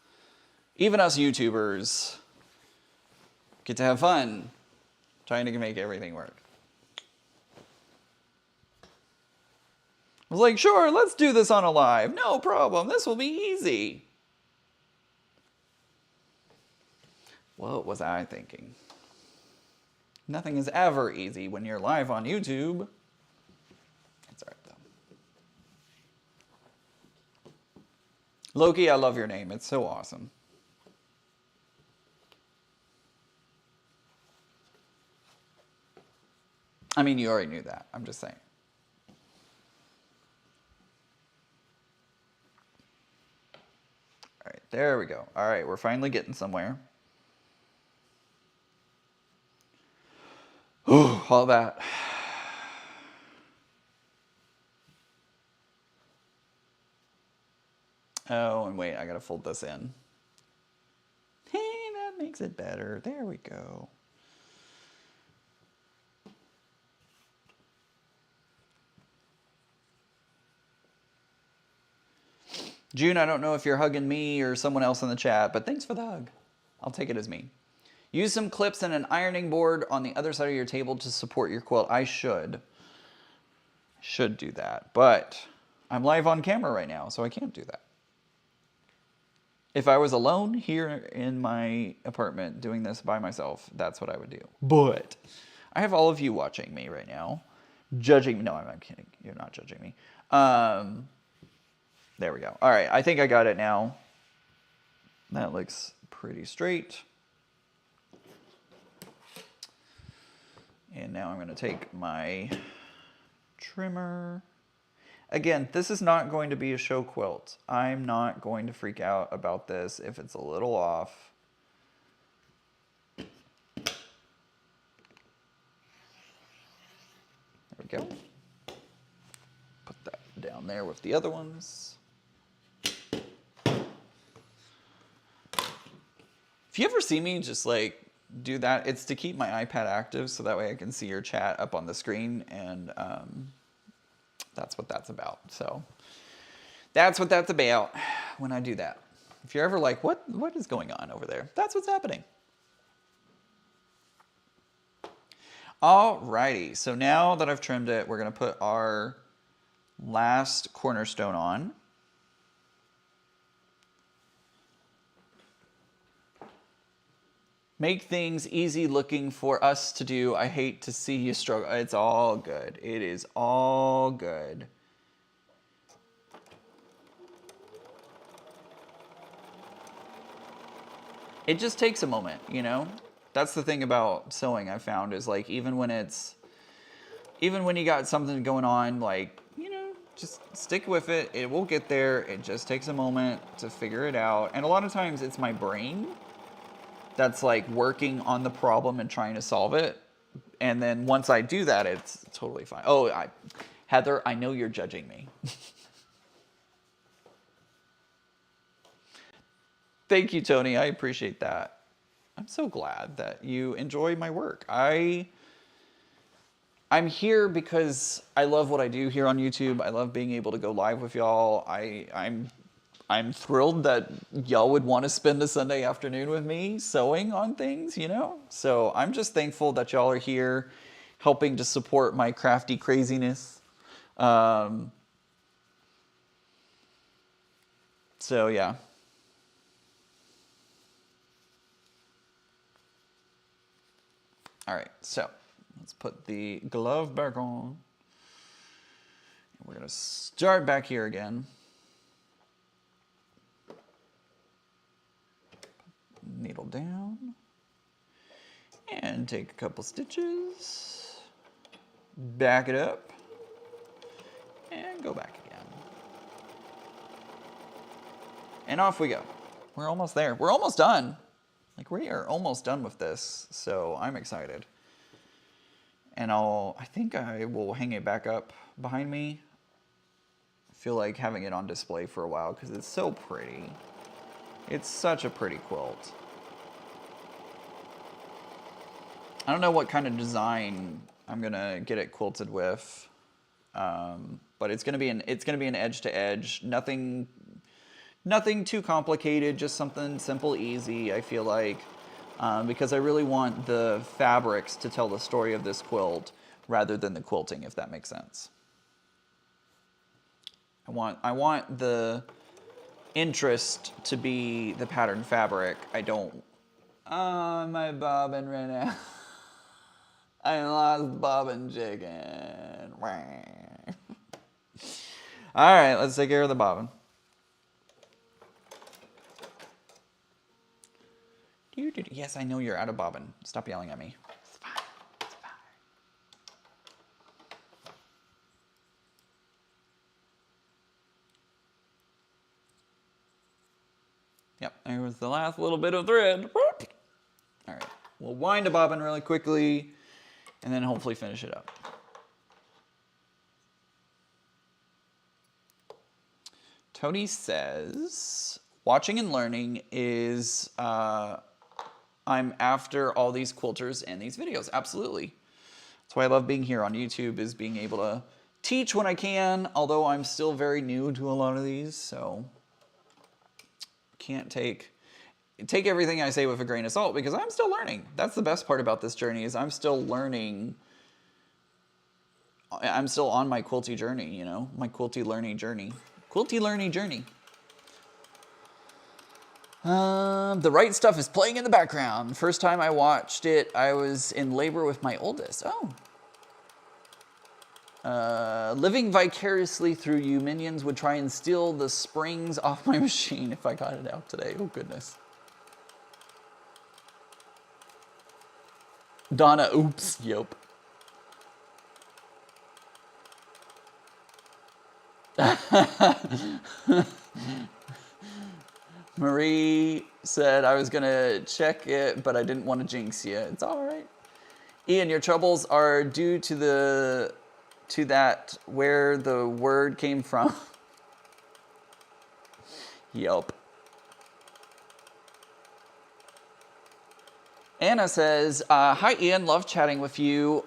Even us YouTubers get to have fun trying to make everything work. I was like, sure, let's do this on a live. No problem, this will be easy. What was I thinking? Nothing is ever easy when you're live on YouTube. It's all right, though. Loki, I love your name. It's so awesome. I mean, you already knew that. I'm just saying. All right, there we go. All right, we're finally getting somewhere. Ooh, all that. Oh, and wait, I gotta fold this in. Hey, that makes it better. There we go. June, I don't know if you're hugging me or someone else in the chat, but thanks for the hug. I'll take it as me. Use some clips and an ironing board on the other side of your table to support your quilt. I should do that, but I'm live on camera right now, so I can't do that. If I was alone here in my apartment doing this by myself, that's what I would do. But I have all of you watching me right now, judging me. No, I'm not kidding. You're not judging me. There we go. All right, I think I got it now. That looks pretty straight. And now I'm going to take my trimmer. Again, this is not going to be a show quilt. I'm not going to freak out about this if it's a little off. There we go. Put that down there with the other ones. If you ever see me just like do that, it's to keep my iPad active so that way I can see your chat up on the screen, and that's what that's about. So that's what that's about when I do that. If you're ever like, what is going on over there? That's what's happening. Alrighty, so now that I've trimmed it, we're gonna put our last cornerstone on. Make things easy looking for us to do. I hate to see you struggle. It's all good. It is all good. It just takes a moment, you know? That's the thing about sewing I found is like even when you got something going on, like, you know, just stick with it. It will get there. It just takes a moment to figure it out. And a lot of times it's my brain that's like working on the problem and trying to solve it. And then once I do that, it's totally fine. Oh, Heather, I know you're judging me. Thank you, Tony. I appreciate that. I'm so glad that you enjoy my work. I'm here because I love what I do here on YouTube. I love being able to go live with y'all. I'm thrilled that y'all would want to spend a Sunday afternoon with me sewing on things, you know? So I'm just thankful that y'all are here helping to support my crafty craziness. So yeah. All right, so let's put the glove back on. We're gonna start back here again. Needle down. And take a couple stitches. Back it up. And go back again. And off we go. We're almost there. We're almost done. Like, we are almost done with this, so I'm excited. And I think I will hang it back up behind me. I feel like having it on display for a while because it's so pretty. It's such a pretty quilt. I don't know what kind of design I'm gonna get it quilted with, but it's gonna be an edge to edge. Nothing too complicated, just something simple, easy, I feel like, because I really want the fabrics to tell the story of this quilt rather than the quilting, if that makes sense. I want the interest to be the pattern fabric. I don't... Oh, my bobbin ran out. I lost bobbin chicken. All right, let's take care of the bobbin. Yes, I know you're out of bobbin. Stop yelling at me. It's fine. It's fine. Yep, there was the last little bit of thread. All right, we'll wind a bobbin really quickly and then hopefully finish it up. Tony says, watching and learning is... I'm after all these quilters and these videos. Absolutely. That's why I love being here on YouTube, is being able to teach when I can, although I'm still very new to a lot of these, so can't take everything I say with a grain of salt because I'm still learning. That's the best part about this journey, is I'm still learning. I'm still on my quilty journey, you know, my quilty learning journey. Quilty learning journey. The right stuff is playing in the background. First time I watched it, I was in labor with my oldest. Oh. Living vicariously through you, minions would try and steal the springs off my machine if I got it out today. Oh, goodness. Donna, oops, yep. Marie said I was gonna check it, but I didn't want to jinx you. It's all right. Ian, your troubles are due to that where the word came from. Yup. Anna says, "Hi Ian, love chatting with you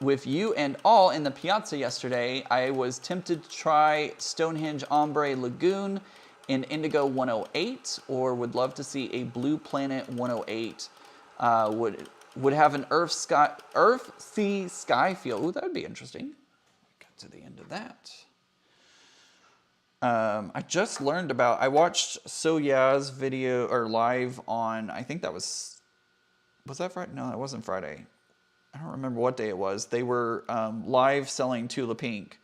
with you and all in the Piazza yesterday. I was tempted to try Stonehenge Ombre Lagoon in Indigo 108, or would love to see a Blue Planet 108. would have an Earth Sea Sky feel. Ooh, that would be interesting. Got to the end of that. I just learned about, I watched Soya's video or live on, I think that was that Friday? No, that wasn't Friday. I don't remember what day it was. They were live selling Tula Pink.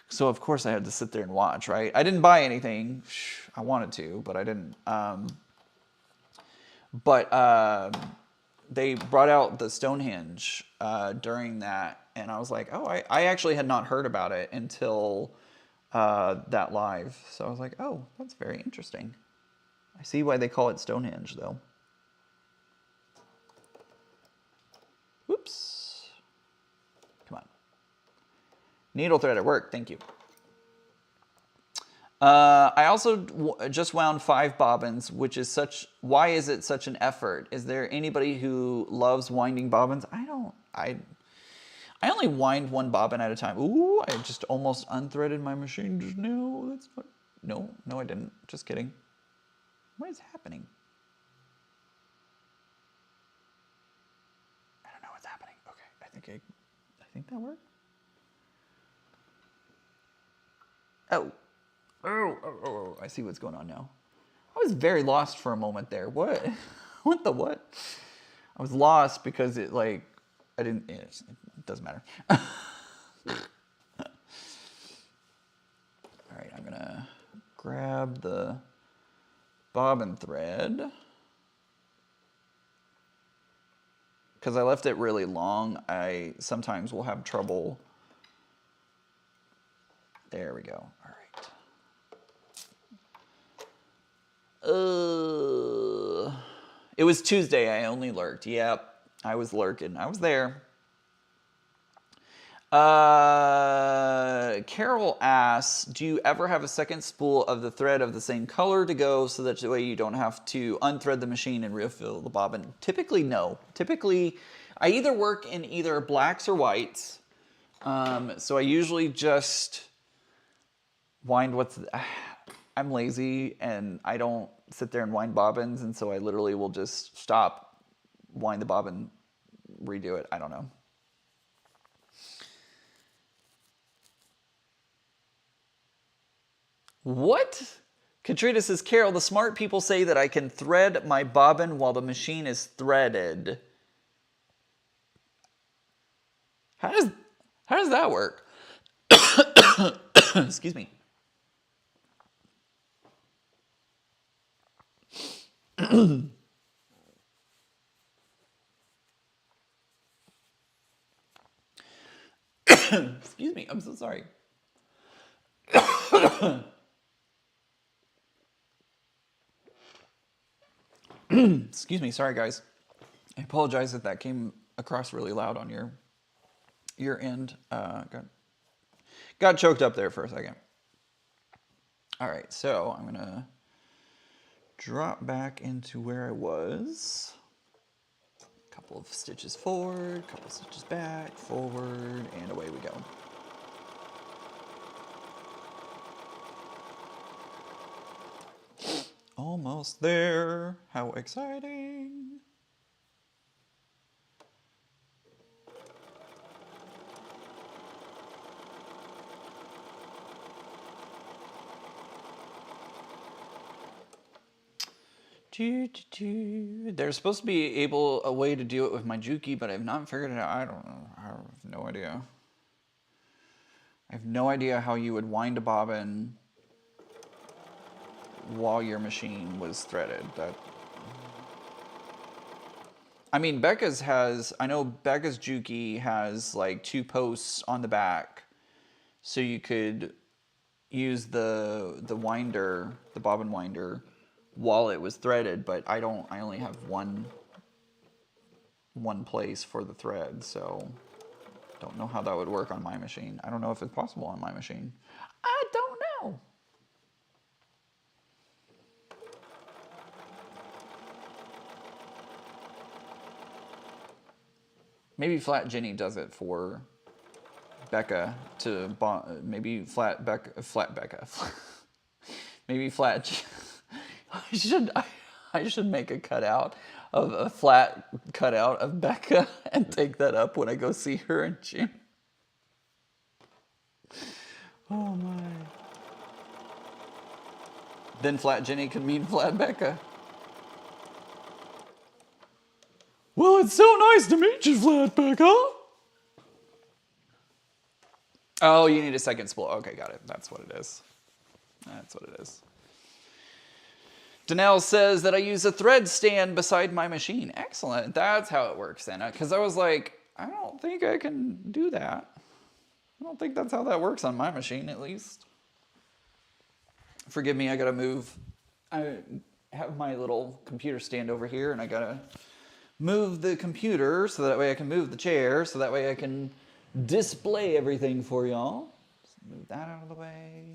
So of course I had to sit there and watch, right? I didn't buy anything. I wanted to, but I didn't. They brought out the Stonehenge during that, and I was like, oh, I actually had not heard about it until that live. So I was like, oh, that's very interesting. I see why they call it Stonehenge, though. Whoops. Come on. Needle thread at work. Thank you. I also just wound 5 bobbins, which is why is it such an effort? Is there anybody who loves winding bobbins? I only wind 1 bobbin at a time. Ooh, I just almost unthreaded my machine just now. That's fun. No, I didn't. Just kidding. What is happening? I don't know what's happening. Okay, I think that worked. Oh, I see what's going on now. I was very lost for a moment there. What? What the what? I was lost because it I didn't, it doesn't matter. All right, I'm gonna grab the bobbin thread. Because I left it really long, I sometimes will have trouble. There we go. All right. It was Tuesday. I only lurked. Yep, I was lurking. I was there. Carol asks, do you ever have a second spool of the thread of the same color to go so that way you don't have to unthread the machine and refill the bobbin? Typically, no. Typically, I either work in either blacks or whites. So I usually just wind I'm lazy and I don't sit there and wind bobbins, and so I literally will just stop, wind the bobbin, redo it. I don't know. What? Katrina says, Carol, the smart people say that I can thread my bobbin while the machine is threaded. How does that work? Excuse me. Excuse me, I'm so sorry. Excuse me, sorry guys. I apologize if that came across really loud on your end. Got choked up there for a second. All right, so I'm gonna drop back into where I was. A couple of stitches forward, a couple of stitches back, forward, and away we go. Almost there. How exciting. There's supposed to be a way to do it with my Juki, but I've not figured it out. I don't know. I have no idea. I have no idea how you would wind a bobbin while your machine was threaded. I mean, I know Becca's Juki has like 2 posts on the back, so you could use the winder, the bobbin winder, while it was threaded, but I only have one place for the thread, so don't know how that would work on my machine. I don't know if it's possible on my machine. I don't know. Maybe Flat Jenny does it for Becca to maybe Flat Becca. Maybe Flat. I should make a cutout of a flat cutout of Becca and take that up when I go see her in June. Oh my. Then flat Jenny could mean flat Becca. Well, it's so nice to meet you, flat Becca. Oh, you need a second spool. Okay, got it. That's what it is. That's what it is. Danelle says that I use a thread stand beside my machine. Excellent. That's how it works then. Because I was like, I don't think I can do that. I don't think that's how that works on my machine, at least. Forgive me, I gotta move. I have my little computer stand over here, and I gotta move the computer so that way I can move the chair, so that way I can display everything for y'all. Just move that out of the way.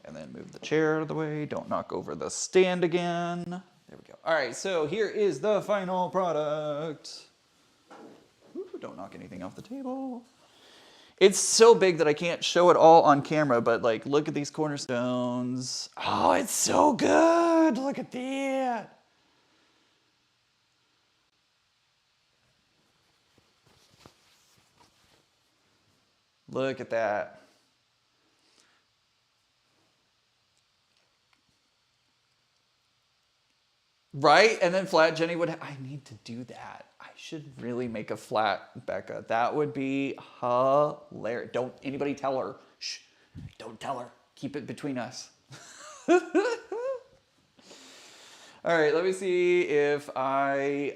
And then move the chair out of the way. Don't knock over the stand again. There we go. All right, so here is the final product. Ooh, don't knock anything off the table. It's so big that I can't show it all on camera, but like, look at these cornerstones. Oh, it's so good. Look at that. Look at that. Right? And then flat Jenny would, I need to do that. I should really make a flat Becca. That would be hilarious. Don't anybody tell her. Shh, don't tell her. Keep it between us. All right, let me see if I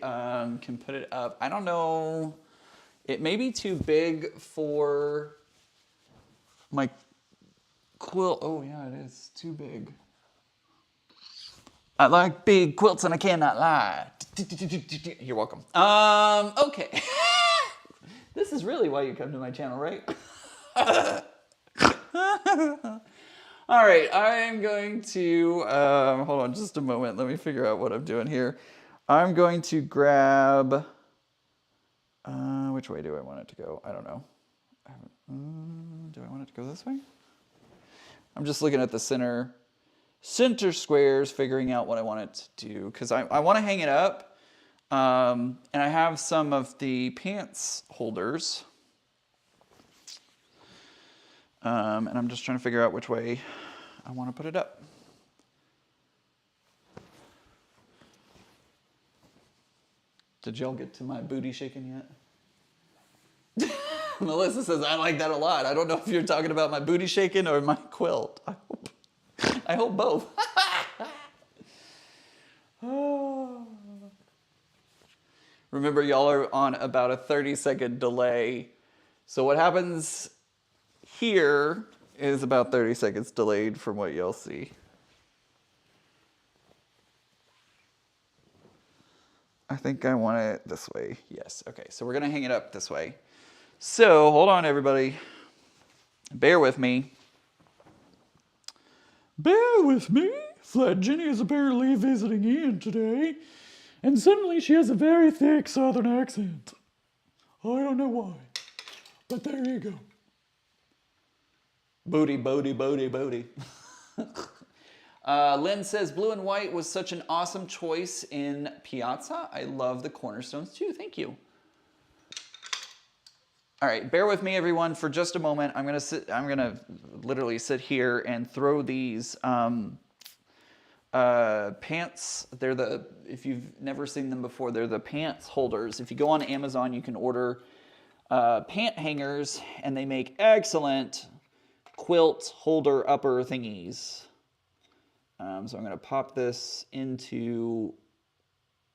can put it up. I don't know. It may be too big for my quilt. Oh yeah, it is too big. I like big quilts and I cannot lie. You're welcome. Okay. This is really why you come to my channel, right? All right, I'm going to, hold on just a moment. Let me figure out what I'm doing here. I'm going to grab, which way do I want it to go? I don't know. Do I want it to go this way? I'm just looking at the center squares, figuring out what I want it to do, because I want to hang it up, and I have some of the pants holders, and I'm just trying to figure out which way I want to put it up. Did y'all get to my booty shaking yet? Melissa says, I like that a lot. I don't know if you're talking about my booty shaking or my quilt. I hope both. Remember, y'all are on about a 30-second delay. So what happens here is about 30 seconds delayed from what y'all see. I think I want it this way. Yes, okay, so we're gonna hang it up this way. So, hold on everybody. Bear with me. Bear with me. Flat Jenny is apparently visiting Ian today, and suddenly she has a very thick southern accent. I don't know why, but there you go. Booty, booty, booty, booty. Lynn says, blue and white was such an awesome choice in Piazza. I love the cornerstones too, thank you. All right, bear with me everyone for just a moment. I'm gonna literally sit here and throw these pants. They're if you've never seen them before, they're the pants holders. If you go on Amazon, you can order pant hangers, and they make excellent quilt holder upper thingies. So I'm gonna pop this into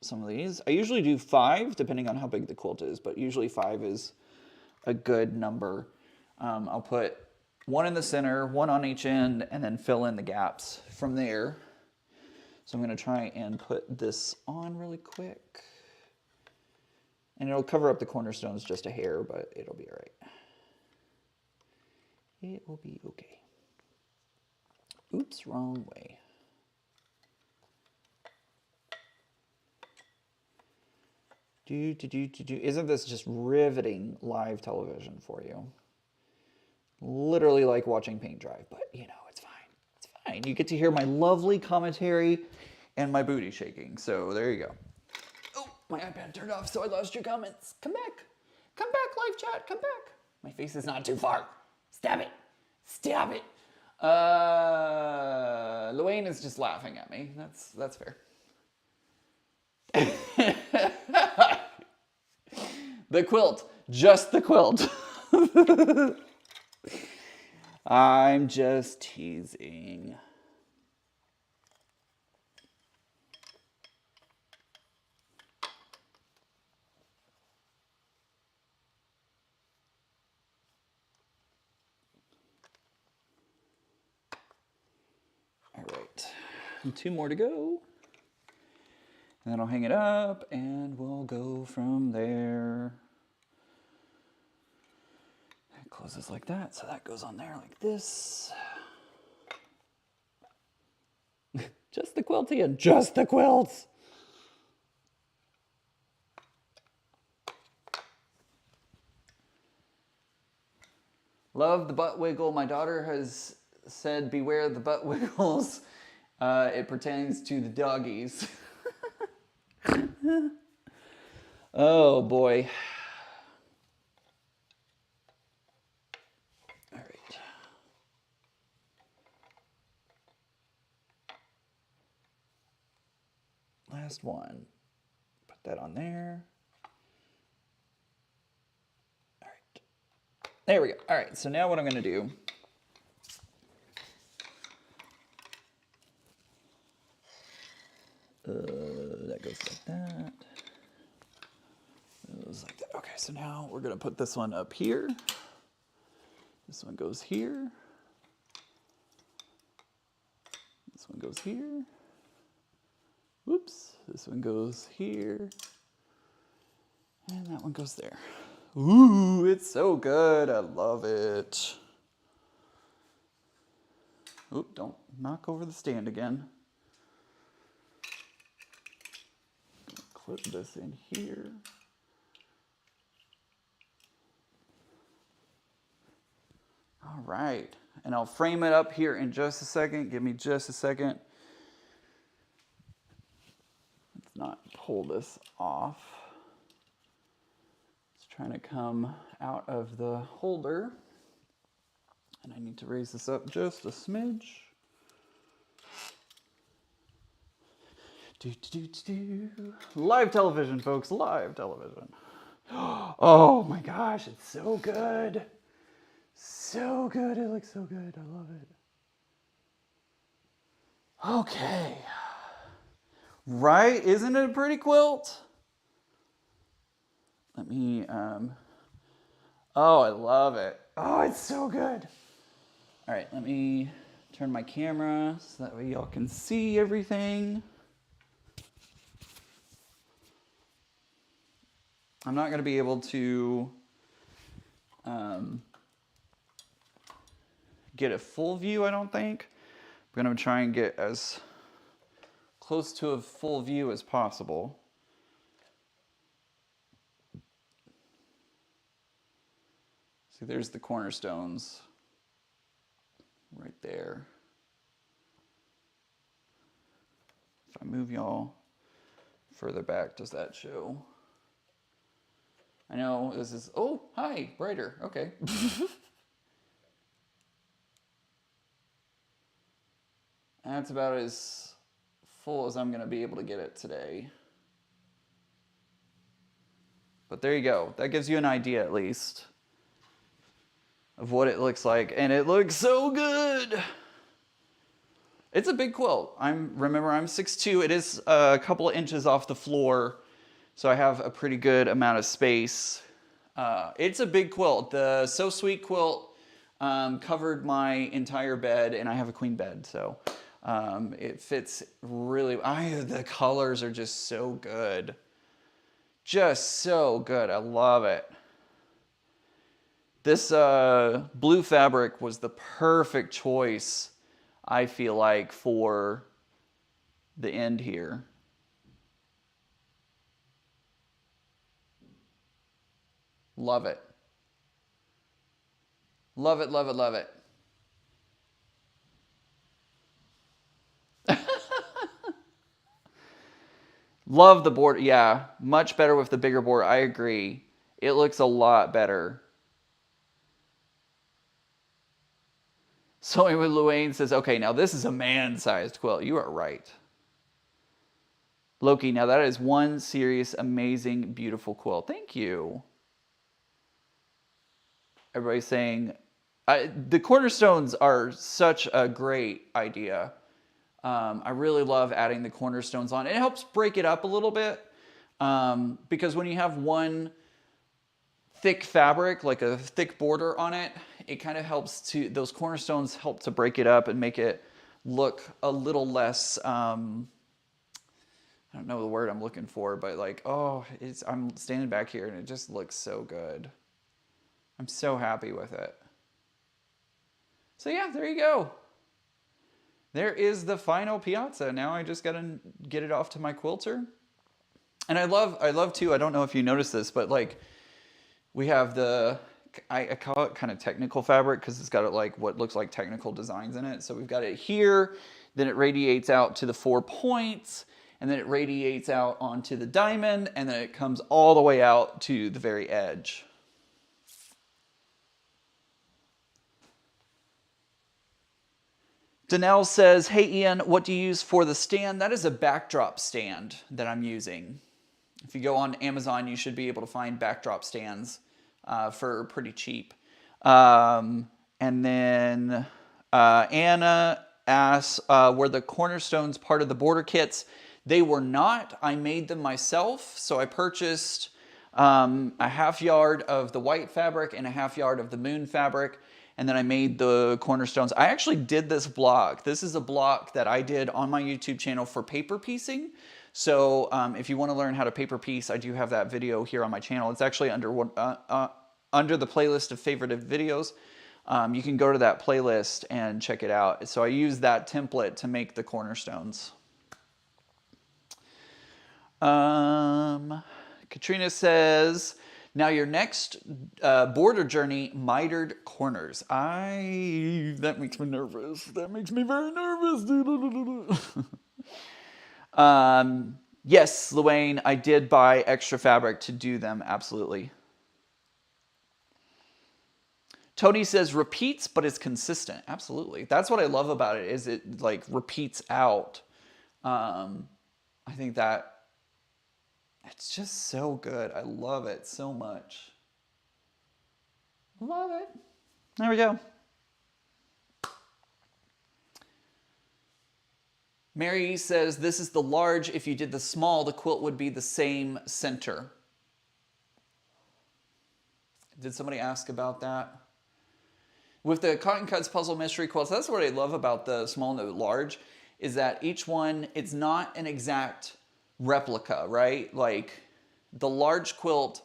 some of these. I usually do 5, depending on how big the quilt is, but usually 5 is a good number. I'll put 1 in the center, 1 on each end, and then fill in the gaps from there. So I'm gonna try and put this on really quick. And it'll cover up the cornerstones just a hair, but it'll be all right. It will be okay. Oops, wrong way. Isn't this just riveting live television for you? Literally like watching paint dry, but you know, it's fine. It's fine. You get to hear my lovely commentary and my booty shaking. So there you go. Oh, my iPad turned off, so I lost your comments. Come back. Come back, live chat. Come back. My face is not too far. Stab it. Stab it. Luane is just laughing at me. That's fair. The quilt. Just the quilt. I'm just teasing. All right, and 2 more to go. And then I'll hang it up and we'll go from there. It closes like that, so that goes on there like this. Just the quilt again, just the quilts. Love the butt wiggle. My daughter has said, beware the butt wiggles. It pertains to the doggies. Oh boy. All right. Last one. Put that on there. All right. There we go. All right, so now what I'm going to do, that goes like that. That goes like that. Okay, so now we're going to put this one up here. This one goes here. This one goes here. Whoops, this one goes here. And that one goes there. Ooh, it's so good. I love it. Oop, don't knock over the stand again. Clip this in here. All right, and I'll frame it up here in just a second. Give me just a second. Let's not pull this off. It's trying to come out of the holder. And I need to raise this up just a smidge. Live television, folks, live television. Oh my gosh, it's so good. So good, it looks so good, I love it. Okay. Right, isn't it a pretty quilt? Let me, oh, I love it. Oh, it's so good. All right, let me turn my camera so that way y'all can see everything. I'm not going to be able to get a full view, I don't think. I'm going to try and get as close to a full view as possible. See, there's the cornerstones right there. If I move y'all further back, does that show? I know this is, oh, hi, brighter, okay. That's about as full as I'm gonna be able to get it today. But there you go, that gives you an idea at least of what it looks like, and it looks so good. It's a big quilt. Remember, I'm 6'2". It is a couple of inches off the floor, so I have a pretty good amount of space. It's a big quilt. The So Sweet quilt covered my entire bed, and I have a queen bed, so it fits really. The colors are just so good. Just so good. I love it. This blue fabric was the perfect choice, I feel like, for the end here. Love it. Love it, love it, love it. Love the border. Yeah, much better with the bigger border. I agree. It looks a lot better. Sewing with Luane says, okay, now this is a man-sized quilt. You are right. Loki, now that is one serious, amazing, beautiful quilt. Thank you. Everybody's saying, the cornerstones are such a great idea. I really love adding the cornerstones on. It helps break it up a little bit because when you have one thick fabric, like a thick border on it, it kind of helps to, those cornerstones help to break it up and make it look a little less, I don't know the word I'm looking for, but like, oh, I'm standing back here and it just looks so good. I'm so happy with it. So yeah, there you go. There is the final Piazza. Now I just gotta get it off to my quilter. And I love too, I don't know if you noticed this, but like we have the, I call it kind of technical fabric because it's got like what looks like technical designs in it. So we've got it here, then it radiates out to the 4 points, and then it radiates out onto the diamond, and then it comes all the way out to the very edge. Danelle says, hey Ian, what do you use for the stand? That is a backdrop stand that I'm using. If you go on Amazon, you should be able to find backdrop stands for pretty cheap. And then Anna asks, were the cornerstones part of the border kits? They were not. I made them myself. So I purchased a half yard of the white fabric and a half yard of the moon fabric. And then I made the cornerstones. I actually did this block. This is a block that I did on my YouTube channel for paper piecing. So if you want to learn how to paper piece, I do have that video here on my channel. It's actually under the playlist of favorite videos. You can go to that playlist and check it out. So I used that template to make the cornerstones. Katrina says, now your next border journey, mitered corners. That makes me nervous. That makes me very nervous. Yes, Luane, I did buy extra fabric to do them, absolutely. Tony says repeats, but it's consistent. Absolutely. That's what I love about it, is it like repeats out. I think that it's just so good. I love it so much. Love it. There we go. Mary says, this is the large. If you did the small, the quilt would be the same center. Did somebody ask about that? With the Cotton Cuts Puzzle Mystery Quilts, that's what I love about the small and the large, is that each one, it's not an exact replica, right? Like the large quilt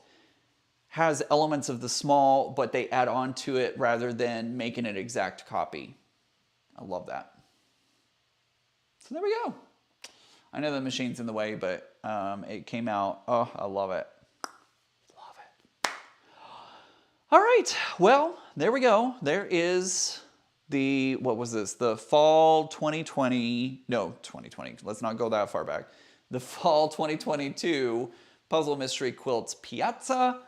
has elements of the small, but they add on to it rather than making an exact copy. I love that. So there we go. I know the machine's in the way, but it came out. Oh, I love it. Love it. All right. Well, there we go. There is the, what was this? The fall 2020, no, 2020. Let's not go that far back. The fall 2022 Puzzle Mystery Quilts Piazza.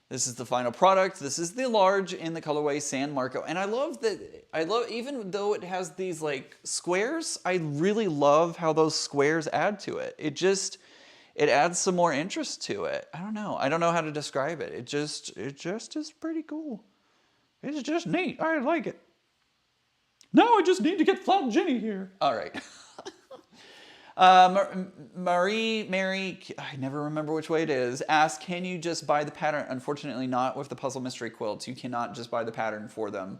This is the final product. This is the large in the colorway San Marco. And I love that, even though it has these like squares, I really love how those squares add to it. It adds some more interest to it. I don't know how to describe it. It just is pretty cool. It's just neat. I like it. Now I just need to get Flat Jenny here. All right. Mary, I never remember which way it is, asks, can you just buy the pattern? Unfortunately not with the Puzzle Mystery Quilts. You cannot just buy the pattern for them.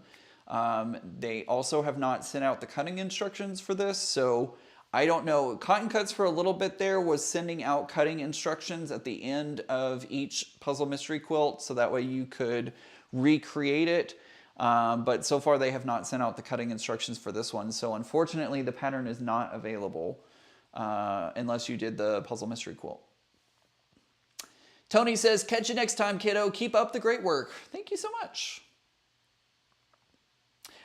They also have not sent out the cutting instructions for this, so I don't know. Cotton Cuts for a little bit there was sending out cutting instructions at the end of each Puzzle Mystery Quilt, so that way you could recreate it. But so far they have not sent out the cutting instructions for this one, so unfortunately the pattern is not available. Unless you did the Puzzle Mystery Quilt. Tony says, catch you next time, kiddo. Keep up the great work. Thank you so much.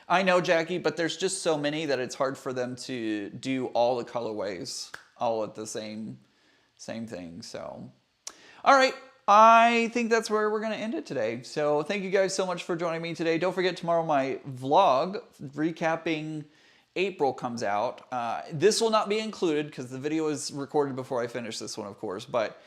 I know, Jackie, but there's just so many that it's hard for them to do all the colorways all at the same Same thing. So, all right. I think that's where we're going to end it today. So thank you guys so much for joining me today. Don't forget, tomorrow my vlog recapping April comes out. This will not be included because the video is recorded before I finish this one, of course. But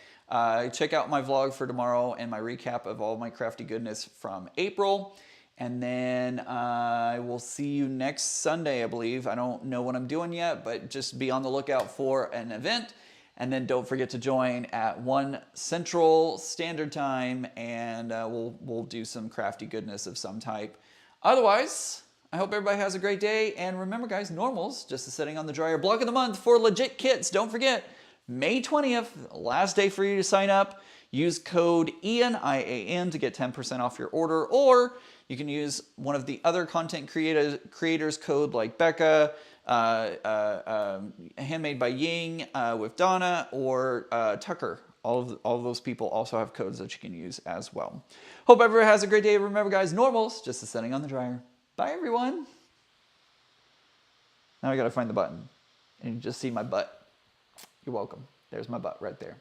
check out my vlog for tomorrow and my recap of all my crafty goodness from April. And then I will see you next Sunday, I believe. I don't know what I'm doing yet, but just be on the lookout for an event. And then don't forget to join at 1 Central Standard Time, and we'll do some crafty goodness of some type. Otherwise, I hope everybody has a great day. And remember, guys, normals, just a setting on the dryer block of the month for legit kits. Don't forget, May 20th, last day for you to sign up. Use code IAN, IAN, to get 10% off your order, or you can use one of the other content creators code like Becca, Handmade by Ying with Donna, or Tucker. All of those people also have codes that you can use as well. Hope everyone has a great day. Remember, guys, normals, just a setting on the dryer. Bye, everyone. Now I gotta find the button. And you just see my butt. You're welcome. There's my butt right there.